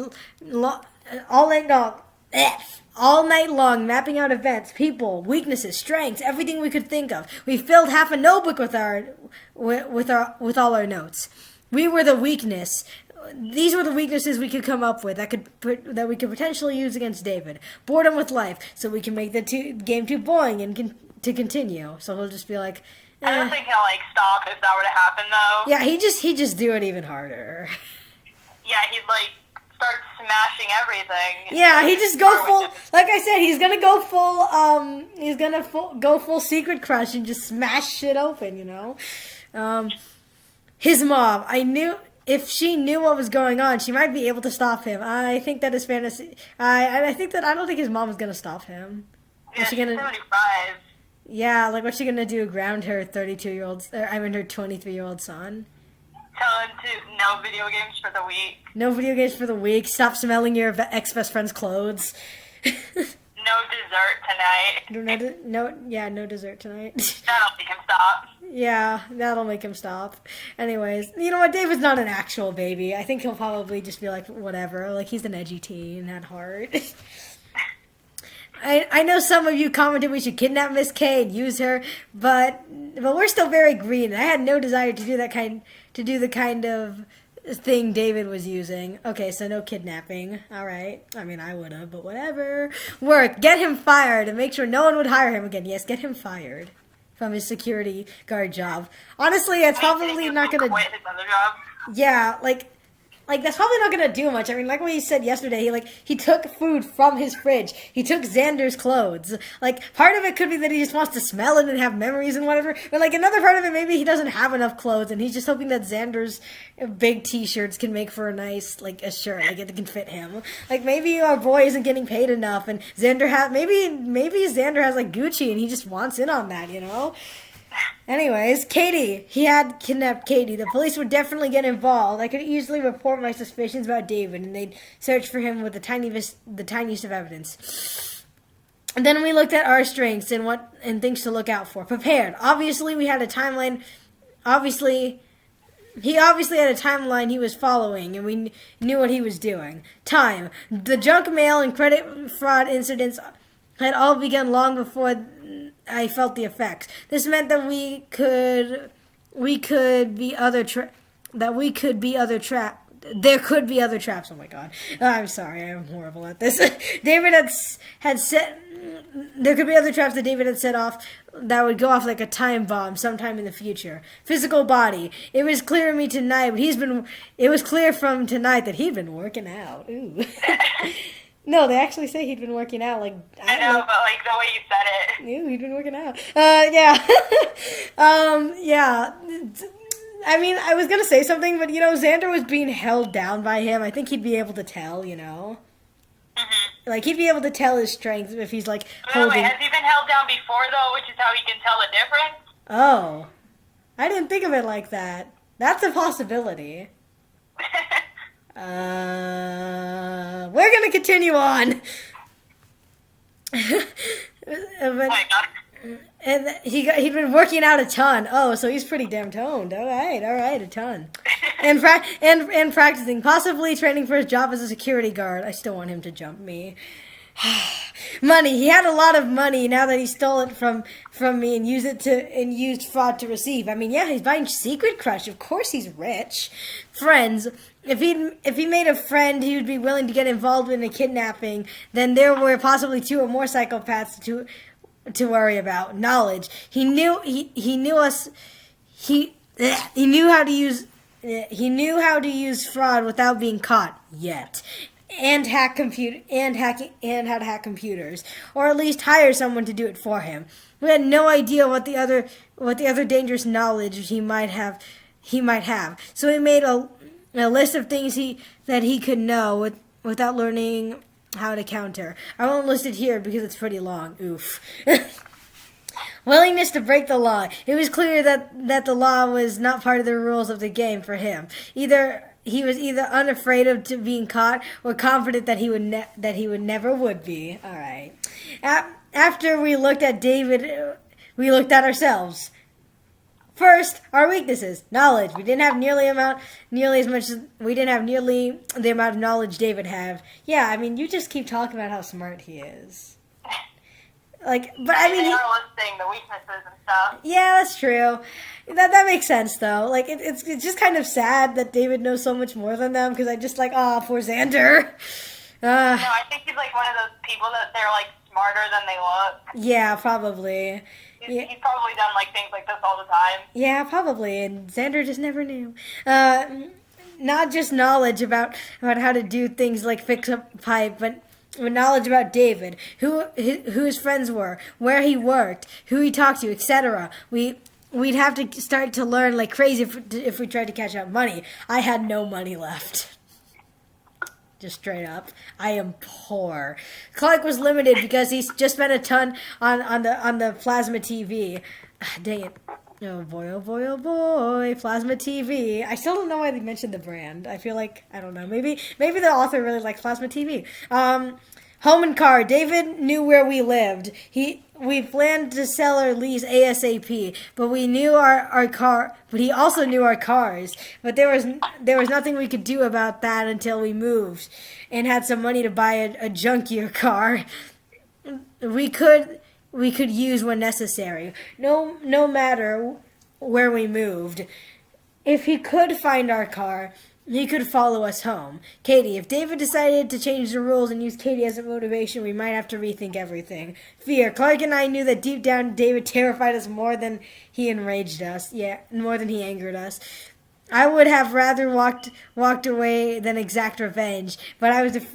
long, mapping out events, people, weaknesses, strengths, everything we could think of. We filled half a notebook with all our notes. We were the weakness. These were the weaknesses we could come up with that we could potentially use against David. Boredom with life, so we can make the game too boring and to continue. So he'll just be like, I don't think he'll stop if that were to happen though. Yeah, he just do it even harder. Yeah, he'd start smashing everything. Yeah, he just go full. Like I said, he's gonna go full. He's gonna go full Secret Crush and just smash shit open. His mom. I knew if she knew what was going on, she might be able to stop him. I think that his fantasy. I don't think his mom is gonna stop him. Yeah, she's 75. Yeah, like what's she gonna do? Ground her 32-year-old? Her 23-year-old son. Tell him to no video games for the week. No video games for the week. Stop smelling your ex-best friend's clothes. No dessert tonight. No dessert tonight. That'll make him stop. Yeah, that'll make him stop. Anyways, you know what? David's not an actual baby. I think he'll probably just be like, whatever. Like, he's an edgy teen at heart. I know some of you commented we should kidnap Miss K and use her, but we're still very green. I had no desire to do the kind of thing David was using. Okay, so no kidnapping. All right. I mean, I would have, but whatever. Work. Get him fired and make sure no one would hire him again. Yes, get him fired from his security guard job. Honestly, it's probably not going to... quit his other job. Yeah, like that's probably not gonna do much. I mean, like what he said yesterday, he took food from his fridge. He took Xander's clothes. Like, part of it could be that he just wants to smell it and have memories and whatever. But like another part of it, maybe he doesn't have enough clothes and he's just hoping that Xander's big T-shirts can make for a nice a shirt, like it can fit him. Like maybe our boy isn't getting paid enough, and maybe Xander has Gucci and he just wants in on that, you know. Anyways, Katie. He had kidnapped Katie. The police would definitely get involved. I could easily report my suspicions about David, and they'd search for him with the tiniest of evidence. And then we looked at our strengths and things to look out for. Prepared. Obviously, we had a timeline. He obviously had a timeline he was following, and we knew what he was doing. Time. The junk mail and credit fraud incidents had all begun long before I felt the effects. This meant that there could be other traps. Oh my god. I'm sorry, I'm horrible at this. David had set there could be other traps that David had set off that would go off like a time bomb sometime in the future. Physical body. It was clear to me tonight, it was clear from tonight that he'd been working out. Ooh. No, they actually say he'd been working out. I know, but the way you said it. Ew, he'd been working out. Yeah. Yeah. I mean, I was going to say something, but, Xander was being held down by him. I think he'd be able to tell, Mm-hmm. He'd be able to tell his strength if he's, holding... Wait, has he been held down before, though, which is how he can tell the difference? Oh. I didn't think of it like that. That's a possibility. We're gonna continue on. And he'd been working out a ton. Oh, so he's pretty damn toned. All right, a ton. And practicing, possibly training for his job as a security guard. I still want him to jump me. Money. He had a lot of money now that he stole it from me and used fraud to receive. I mean, yeah, he's buying Secret Crush. Of course he's rich. Friends. If he made a friend he would be willing to get involved in a kidnapping, then there were possibly 2 or more psychopaths to worry about. Knowledge. He knew how to use fraud without being caught yet. And how to hack computers, or at least hire someone to do it for him. We had no idea what the other dangerous knowledge he might have. So he made a list of things that he could know without learning how to counter. I won't list it here because it's pretty long. Oof. Willingness to break the law. It was clear that the law was not part of the rules of the game for him. He was either unafraid of being caught or confident that he would never be. All right. After we looked at David, we looked at ourselves. First, our weaknesses. Knowledge. We didn't have nearly the amount of knowledge David had. Yeah, I mean, you just keep talking about how smart he is. But I mean, they are listing the weaknesses and stuff. Yeah, that's true. That makes sense though. It's just kind of sad that David knows so much more than them, because I just poor Xander. No, I think he's one of those people that they're smarter than they look. Yeah, probably. He's probably done things like this all the time. Yeah, probably, and Xander just never knew. Not just knowledge about how to do things like fix up a pipe, but knowledge about David, who his friends were, where he worked, who he talked to, etc. We'd have to start to learn like crazy if we tried to catch up money. I had no money left. Just straight up. I am poor. Clark was limited because he's just spent a ton on the plasma TV. Dang it. Oh boy, oh boy, oh boy. Plasma TV. I still don't know why they mentioned the brand. I feel like, I don't know. Maybe the author really likes Plasma TV. Home and car. David knew where we lived. We planned to sell our lease ASAP, but we knew our car. But he also knew our cars. But there was nothing we could do about that until we moved and had some money to buy a junkier car. We could use when necessary. No matter where we moved. If he could find our car, He could follow us home. Katie, if David decided to change the rules and use Katie as a motivation, we might have to rethink everything. Fear. Clark and I knew that deep down David terrified us more than he enraged us. Yeah, more than he angered us. I would have rather walked away than exact revenge, but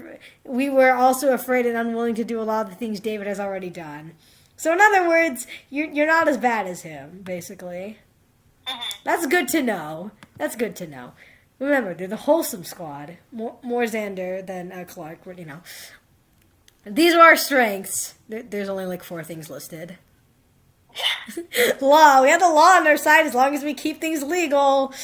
we were also afraid and unwilling to do a lot of the things David has already done. So in other words, you're not as bad as him, basically. That's good to know. That's good to know. Remember, they're the wholesome squad. More Xander than Clark, you know. These are our strengths. There's only like 4 things listed. Law. We have the law on our side as long as we keep things legal.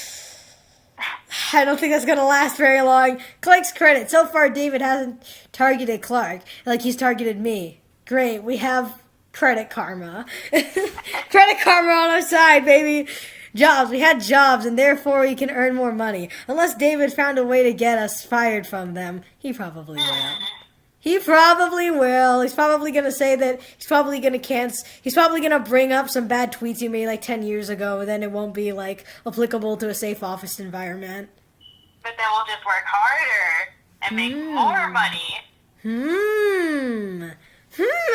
I don't think that's going to last very long. Clark's credit. So far, David hasn't targeted Clark like he's targeted me. Great. We have credit karma. Credit karma on our side, baby. Jobs. We had jobs, and therefore we can earn more money. Unless David found a way to get us fired from them. He probably will. He probably will. He's probably going to say that he's probably going to cancel. He's probably going to bring up some bad tweets he made like 10 years ago, and then it won't be like applicable to a safe office environment. But then we'll just work harder and make more money.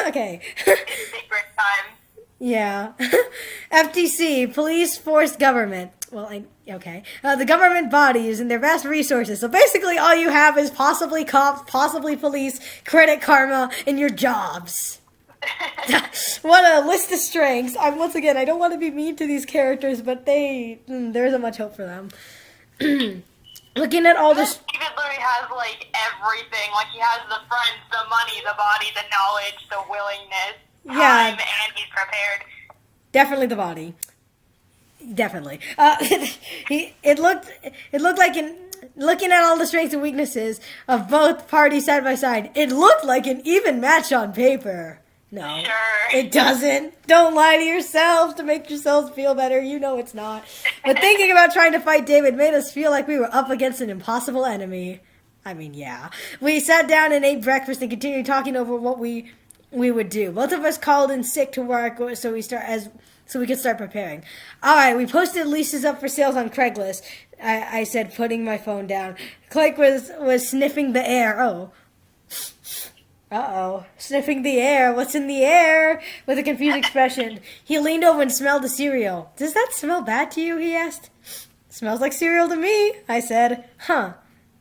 Okay. It's secret time. Yeah. FTC, police, force, government. Well, okay. The government bodies and their vast resources. So basically all you have is possibly cops, possibly police, credit karma, and your jobs. What a list of strengths. Once again, I don't want to be mean to these characters, but there isn't much hope for them. Looking at all this... David literally has, like, everything. Like, he has the friends, the money, the body, the knowledge, the willingness, time, and he's prepared. Definitely the body. Definitely. It looked like looking at all the strengths and weaknesses of both parties side by side, it looked like an even match on paper. No, sure. It doesn't. Don't lie to yourselves to make yourselves feel better. You know it's not. But thinking about trying to fight David made us feel like we were up against an impossible enemy. I mean, yeah. We sat down and ate breakfast and continued talking over what we would do. Both of us called in sick to work, so we could start preparing. All right, we posted leases up for sales on Craigslist. I said, putting my phone down. Clark was sniffing the air. Oh. Uh-oh. Sniffing the air. What's in the air? With a confused expression. He leaned over and smelled the cereal. Does that smell bad to you? He asked. Smells like cereal to me, I said. Huh.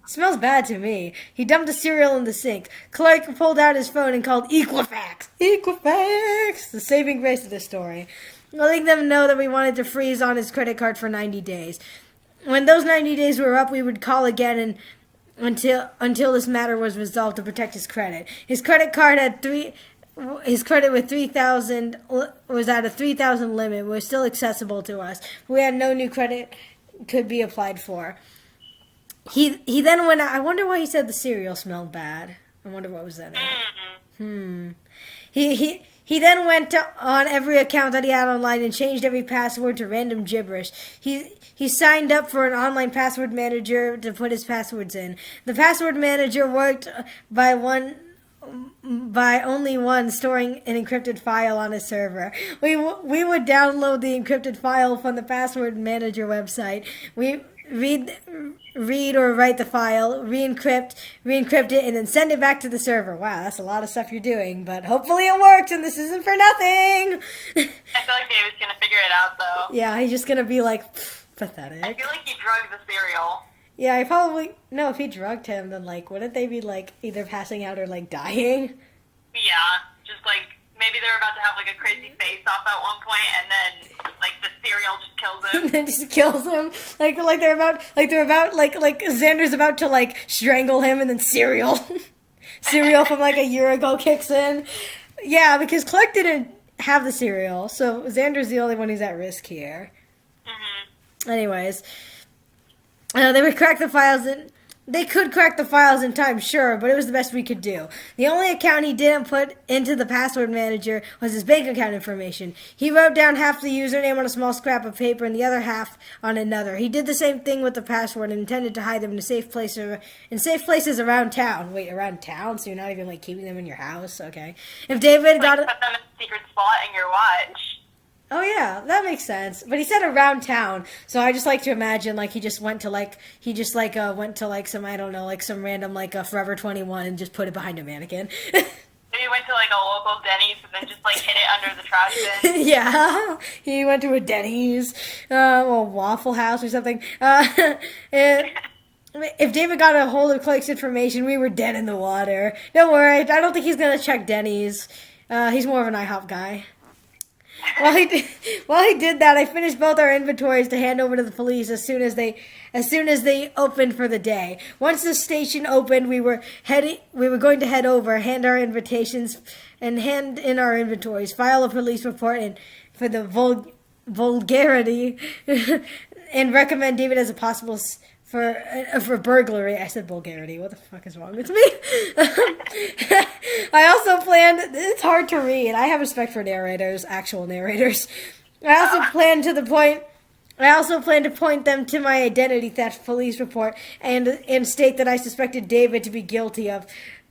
Smells bad to me. He dumped the cereal in the sink. Clark pulled out his phone and called Equifax. Equifax! The saving grace of this story. Letting them know that we wanted to freeze on his credit card for 90 days. When those 90 days were up, we would call again and until this matter was resolved to protect his credit. His credit card had his credit with 3,000 was at a 3,000 limit, was still accessible to us. We had no new credit could be applied for. He then went out. I wonder why he said the cereal smelled bad. I wonder what was in it. He then went on every account that he had online and changed every password to random gibberish. He signed up for an online password manager to put his passwords in. The password manager worked by only one storing an encrypted file on a server. We would download the encrypted file from the password manager website. We read or write the file, re-encrypt it, and then send it back to the server. Wow, that's a lot of stuff you're doing, but hopefully it works, and this isn't for nothing. I feel like David's gonna figure it out, though. Yeah, he's just gonna be like, pathetic. I feel like he drugged the cereal. Yeah, I probably... No, if he drugged him, then, like, wouldn't they be, like, either passing out or, like, dying? Yeah, just, like, maybe they're about to have, like, a crazy face-off at one point, and then, like, the cereal just kills him. And then just kills him. Like Xander's about to, like, strangle him, and then cereal from, like, a year ago kicks in. Yeah, because Clark didn't have the cereal, so Xander's the only one who's at risk here. Anyways... they would crack the files They could crack the files in time, sure, but it was the best we could do. The only account he didn't put into the password manager was his bank account information. He wrote down half the username on a small scrap of paper and the other half on another. He did the same thing with the password and intended to hide them in safe places around town. Wait, around town? So you're not even, like, keeping them in your house? Okay. If David got put them in a secret spot in your watch. Oh yeah, that makes sense. But he said around town, so I just like to imagine like he just went to some, I don't know, like some random like Forever 21 and just put it behind a mannequin. Maybe went to like a local Denny's and then just like hid it under the trash bin. Yeah, he went to a Denny's, or Waffle House or something. And if David got a hold of Clark's information, we were dead in the water. Don't worry, I don't think he's gonna check Denny's. He's more of an IHOP guy. While he did that, I finished both our inventories to hand over to the police as soon as they opened for the day. Once the station opened, we were going to head over, hand our invitations, and hand in our inventories, file a police report, and for the vulgarity, and recommend David as a possible for burglary. I said vulgarity. What the fuck is wrong with me? I also planned. It's hard to read. I have respect for narrators, actual narrators. I also plan to point them to my identity theft police report and state that I suspected David to be guilty of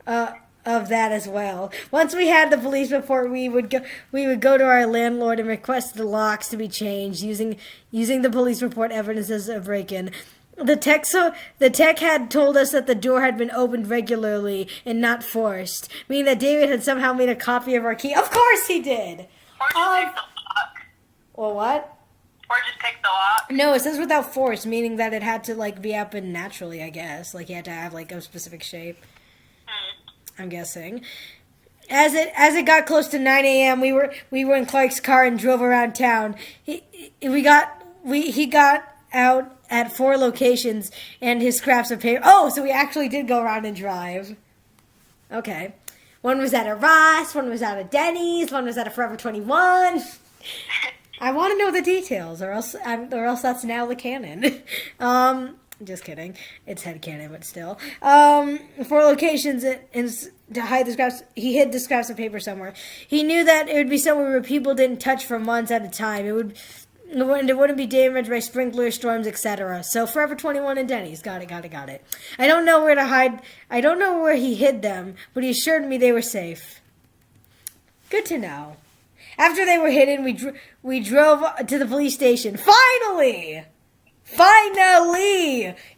that as well. Once we had the police report, we would go to our landlord and request the locks to be changed using the police report evidence as a break-in. The tech had told us that the door had been opened regularly and not forced, meaning that David had somehow made a copy of our key. Of course he did! Or just pick the lock. Or what? Or just pick the lock. No, it says without force, meaning that it had to like be happened naturally, I guess. Like you had to have like a specific shape. I'm guessing. As it got close to 9 a.m., we were in Clark's car and drove around town. He got out at 4 locations and his scraps of paper. Oh, so we actually did go around and drive. Okay. One was at a Ross, one was at a Denny's, one was at a Forever 21. I want to know the details, or else that's now the canon. Just kidding. It's headcanon, but still. 4 locations to hide the scraps. He hid the scraps of paper somewhere. He knew that it would be somewhere where people didn't touch for months at a time. It wouldn't be damaged by sprinklers, storms, etc. So Forever 21 and Denny's. Got it. I don't know where to hide. I don't know where he hid them, but he assured me they were safe. Good to know. After they were hidden, we drove to the police station. Finally!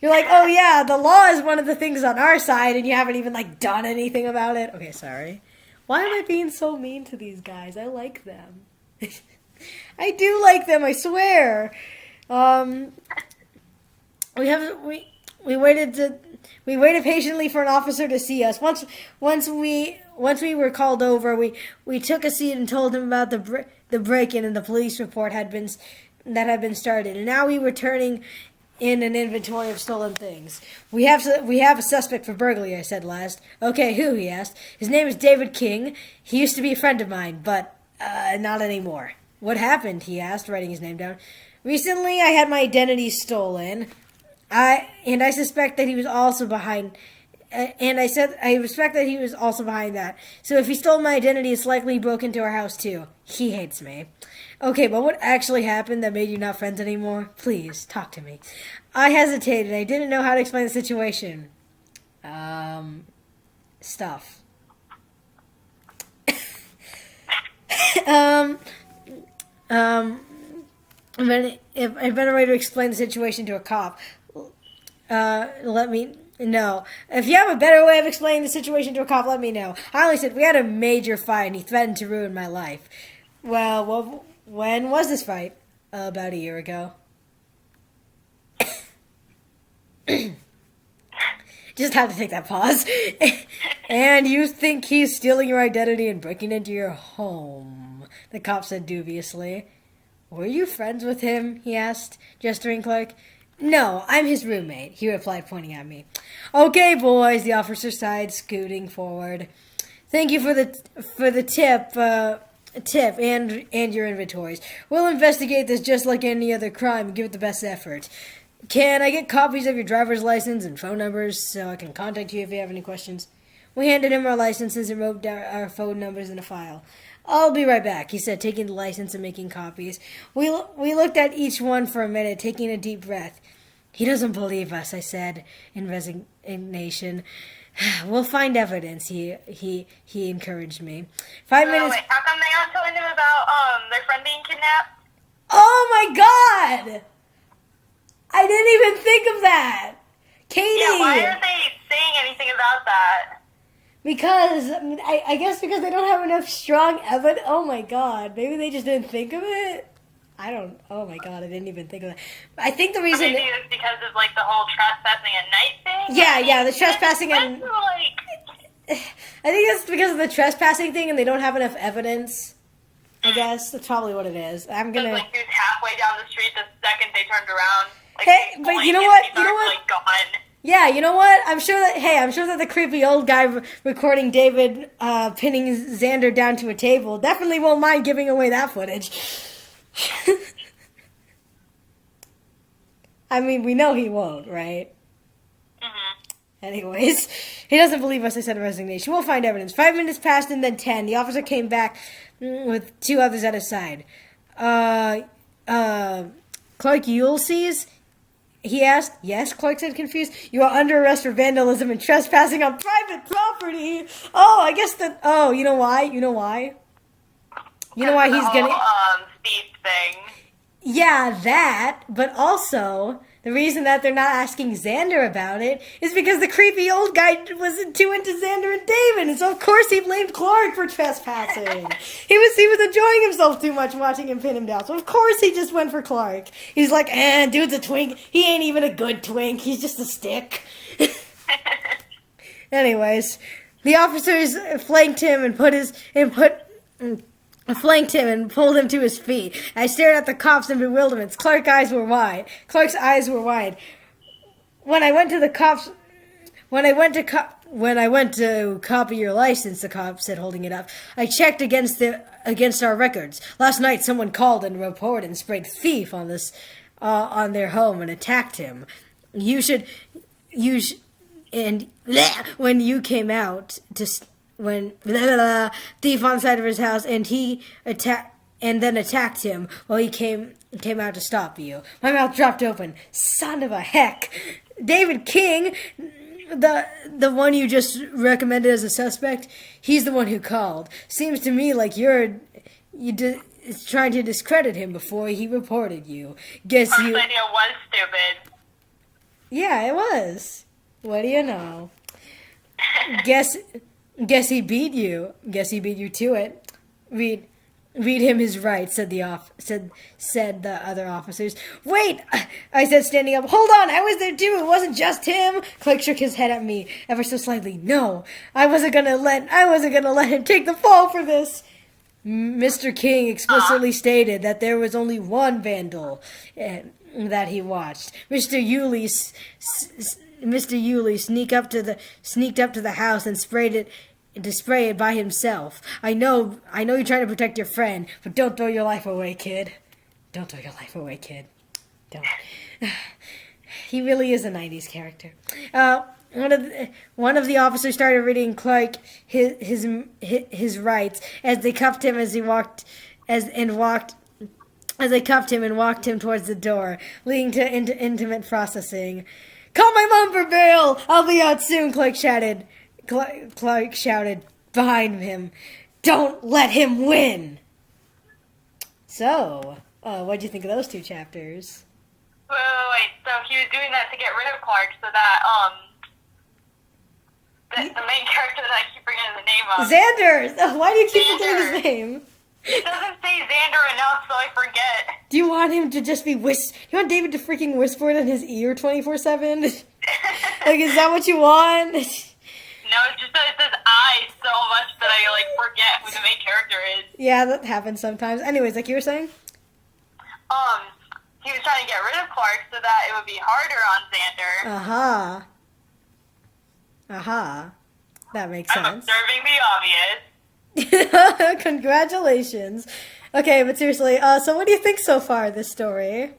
You're like, oh yeah, the law is one of the things on our side, and you haven't even like done anything about it. Okay, sorry. Why am I being so mean to these guys? I like them. I do like them, I swear. We waited patiently for an officer to see us. Once we were called over, we took a seat and told him about the break-in and the police report that had been started. And now we were turning in an inventory of stolen things. We have a suspect for burglary, I said last. Okay, who? He asked. His name is David King. He used to be a friend of mine, but not anymore. What happened? He asked, writing his name down. Recently, I had my identity stolen. I suspect that he was also behind. And I said I respect that he was also behind that. So if he stole my identity, it's likely he broke into our house too. He hates me. Okay, but what actually happened that made you not friends anymore? Please, talk to me. I hesitated. I didn't know how to explain the situation. Stuff. If a better way to explain the situation to a cop. Let me know. If you have a better way of explaining the situation to a cop, let me know. I only said we had a major fight and he threatened to ruin my life. Well, when was this fight? About a year ago. Just had to take that pause. And you think he's stealing your identity and breaking into your home? The cop said dubiously. Were you friends with him? He asked, gesturing Clark. No, I'm his roommate, he replied, pointing at me. Okay, boys, the officer sighed, scooting forward. Thank you for the tip and your inventories. We'll investigate this just like any other crime and give it the best effort. Can I get copies of your driver's license and phone numbers so I can contact you if you have any questions? We handed him our licenses and wrote down our phone numbers in a file. I'll be right back, he said, taking the license and making copies. We looked at each one for a minute, taking a deep breath. He doesn't believe us, I said, in resignation. We'll find evidence. He encouraged me. 5 minutes. Wait, how come they aren't telling him about their friend being kidnapped? Oh my God! I didn't even think of that. Katie. Yeah, why aren't they saying anything about that? Because I guess because they don't have enough strong evidence. Oh my God! Maybe they just didn't think of it. I don't. Oh my God! I didn't even think of that. I think the reason. Maybe it's because of like the whole trespassing at night thing. Yeah, the trespassing and. Like, I think it's because of the trespassing thing, and they don't have enough evidence. I guess that's probably what it is. I'm gonna. like he was halfway down the street the second they turned around. Like, Hey, but you know what? You know what? Like, gone. Yeah, you know what? I'm sure that the creepy old guy recording David pinning Xander down to a table definitely won't mind giving away that footage. I mean, we know he won't, right? Mm-hmm. Anyways, he doesn't believe us. I said resignation. We'll find evidence. 5 minutes passed and then 10. The officer came back with 2 others at his side. Clark Ulysses? He asked. Yes, Clark said, confused. You are under arrest for vandalism and trespassing on private property. Oh, I guess that. Oh, you know why? You know why he's getting. Thief thing. Yeah, that. But also, the reason that they're not asking Xander about it is because the creepy old guy wasn't too into Xander and David, and so of course he blamed Clark for trespassing. he was enjoying himself too much watching him pin him down, so of course he just went for Clark. He's like, dude's a twink. He ain't even a good twink. He's just a stick. Anyways, the officers flanked him and pulled him to his feet. I stared at the cops in bewilderment. Clark's eyes were wide. When I went to copy your license, the cop said, holding it up, I checked against our records. Last night, someone called and reported and sprayed thief on their home and attacked him. And when you came out thief on the side of his house, and he attacked him while he came out to stop you. My mouth dropped open. Son of a heck. David King, the one you just recommended as a suspect, he's the one who called. Seems to me like you're trying to discredit him before he reported you. First idea was stupid. Yeah, it was. What do you know? Guess he beat you. Guess he beat you to it. Read him his rights, said the other officers. Wait, I said, standing up. Hold on, I was there too. It wasn't just him. Clark shook his head at me ever so slightly. No, I wasn't gonna let him take the fall for this. Mr. King explicitly stated that there was only one vandal that he watched. Mr. Yulee sneaked up to the house and sprayed it by himself. I know you're trying to protect your friend, but don't throw your life away, kid. Don't throw your life away, kid. Don't. He really is a 90s character. One of the officers started reading Clark his rights as they cuffed him and walked him towards the door, leading to intimate processing. Call my mom for bail! I'll be out soon, Clark shouted. Clark shouted behind him. Don't let him win! So, what'd you think of those 2 chapters? Wait. So he was doing that to get rid of Clark so that, the main character that I keep forgetting the name of. Xander! Why do you keep forgetting his name? It doesn't say Xander enough, so I forget. Do you want him to just be you want David to freaking whisper it in his ear 24/7? Like, is that what you want? No, it's just that it says I so much that I, forget who the main character is. Yeah, that happens sometimes. Anyways, like you were saying? He was trying to get rid of Clark so that it would be harder on Xander. That makes sense. I'm observing the obvious. Congratulations. Okay, but seriously, so what do you think so far, this story?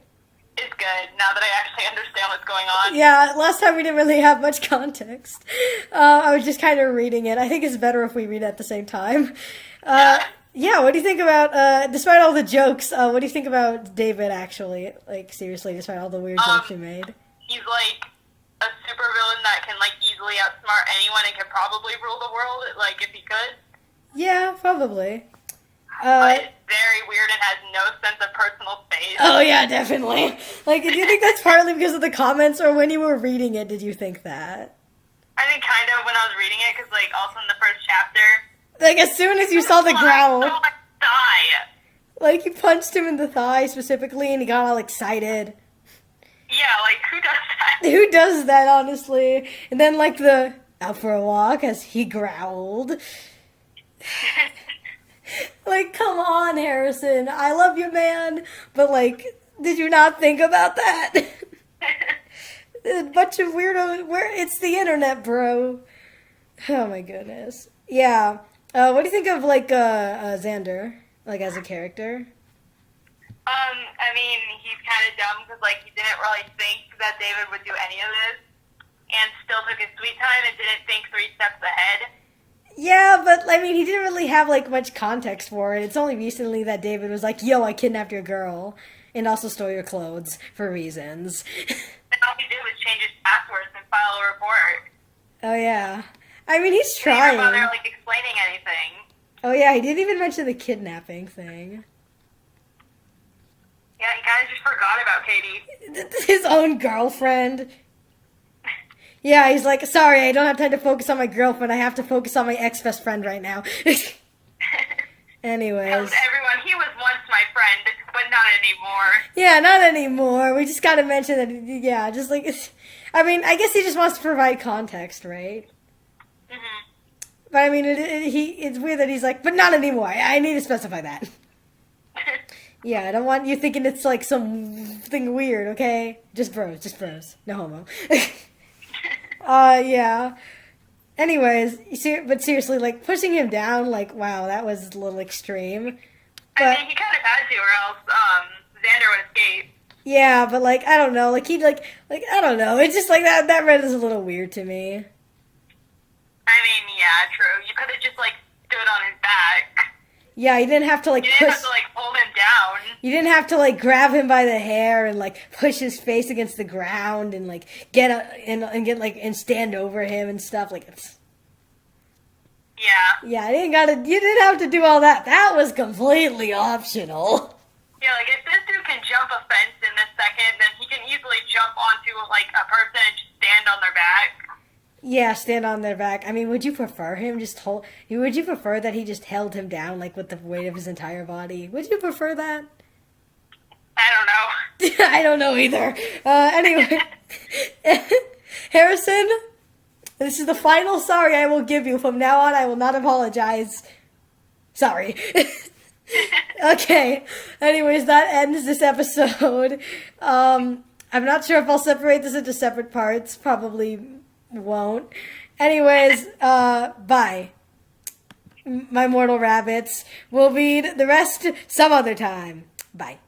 It's good, now that I actually understand what's going on. Yeah, last time we didn't really have much context. I was just kind of reading it. I think it's better if we read it at the same time. Yeah, what do you think about, despite all the jokes, what do you think about David, actually? Like, seriously, despite all the weird jokes you made? He's, a super villain that can, easily outsmart anyone and could probably rule the world, like, if he could. Yeah, probably. But it's very weird and has no sense of personal space. Oh, yeah, definitely. Like, do you think that's partly because of the comments, or when you were reading it, did you think that? I think kind of when I was reading it, because, like, also in the first chapter. Like, as soon as you saw the growl. So much thigh. Like, you punched him in the thigh specifically, and he got all excited. Yeah, like, who does that? Who does that, honestly? And then, like, the out for a walk as he growled. Like, come on, Harrison. I love you, man. But, like, did you not think about that? A bunch of weirdos. It's the internet, bro. Oh, my goodness. Yeah. What do you think of, like, Xander? Like, as a character? I mean, he's kind of dumb because, like, he didn't really think that David would do any of this and still took his sweet time and didn't think 3 steps ahead. Yeah, but, I mean, he didn't really have, like, much context for it. It's only recently that David was like, yo, I kidnapped your girl and also stole your clothes for reasons. And all he did was change his passwords and file a report. Oh, yeah. I mean, he's He trying. didn't bother, like, explaining anything. Oh, yeah, he didn't even mention the kidnapping thing. Yeah, he kind of just forgot about Katie. His own girlfriend. Yeah, he's like, sorry, I don't have time to focus on my girlfriend. I have to focus on my ex-best friend right now. Anyways. Tells everyone he was once my friend, but not anymore. Yeah, not anymore. We just gotta mention that, yeah, just like, I mean, I guess he just wants to provide context, right? Mm-hmm. But I mean, it's weird that he's like, but not anymore. I need to specify that. Yeah, I don't want you thinking it's like something weird, okay? Just bros. No homo. Yeah. Anyways, but seriously, like, pushing him down, like, wow, that was a little extreme. But, I mean, he kind of had to, or else Xander would escape. Yeah, but, like, I don't know. Like, he, like, I don't know. It's just, like, that read is a little weird to me. I mean, yeah, true. You could have just, like, stood on his back. Yeah, you didn't have to, like, You didn't have to, like, hold him down. You didn't have to, like, grab him by the hair and, like, push his face against the ground and, like, and stand over him and stuff. Like, it's... Yeah. Yeah, you didn't have to do all that. That was completely optional. Yeah, like, if this dude can jump a fence in this second, then he can easily jump onto, like, a person and just stand on their back. Yeah, stand on their back. I mean, would you prefer him would you prefer that he just held him down, like, with the weight of his entire body? Would you prefer that? I don't know. I don't know either. Anyway. Harrison, this is the final sorry I will give you. From now on, I will not apologize. Sorry. Okay. Anyways, that ends this episode. I'm not sure if I'll separate this into separate parts. Probably won't. Anyways, bye. My mortal rabbits. We'll read the rest some other time. Bye.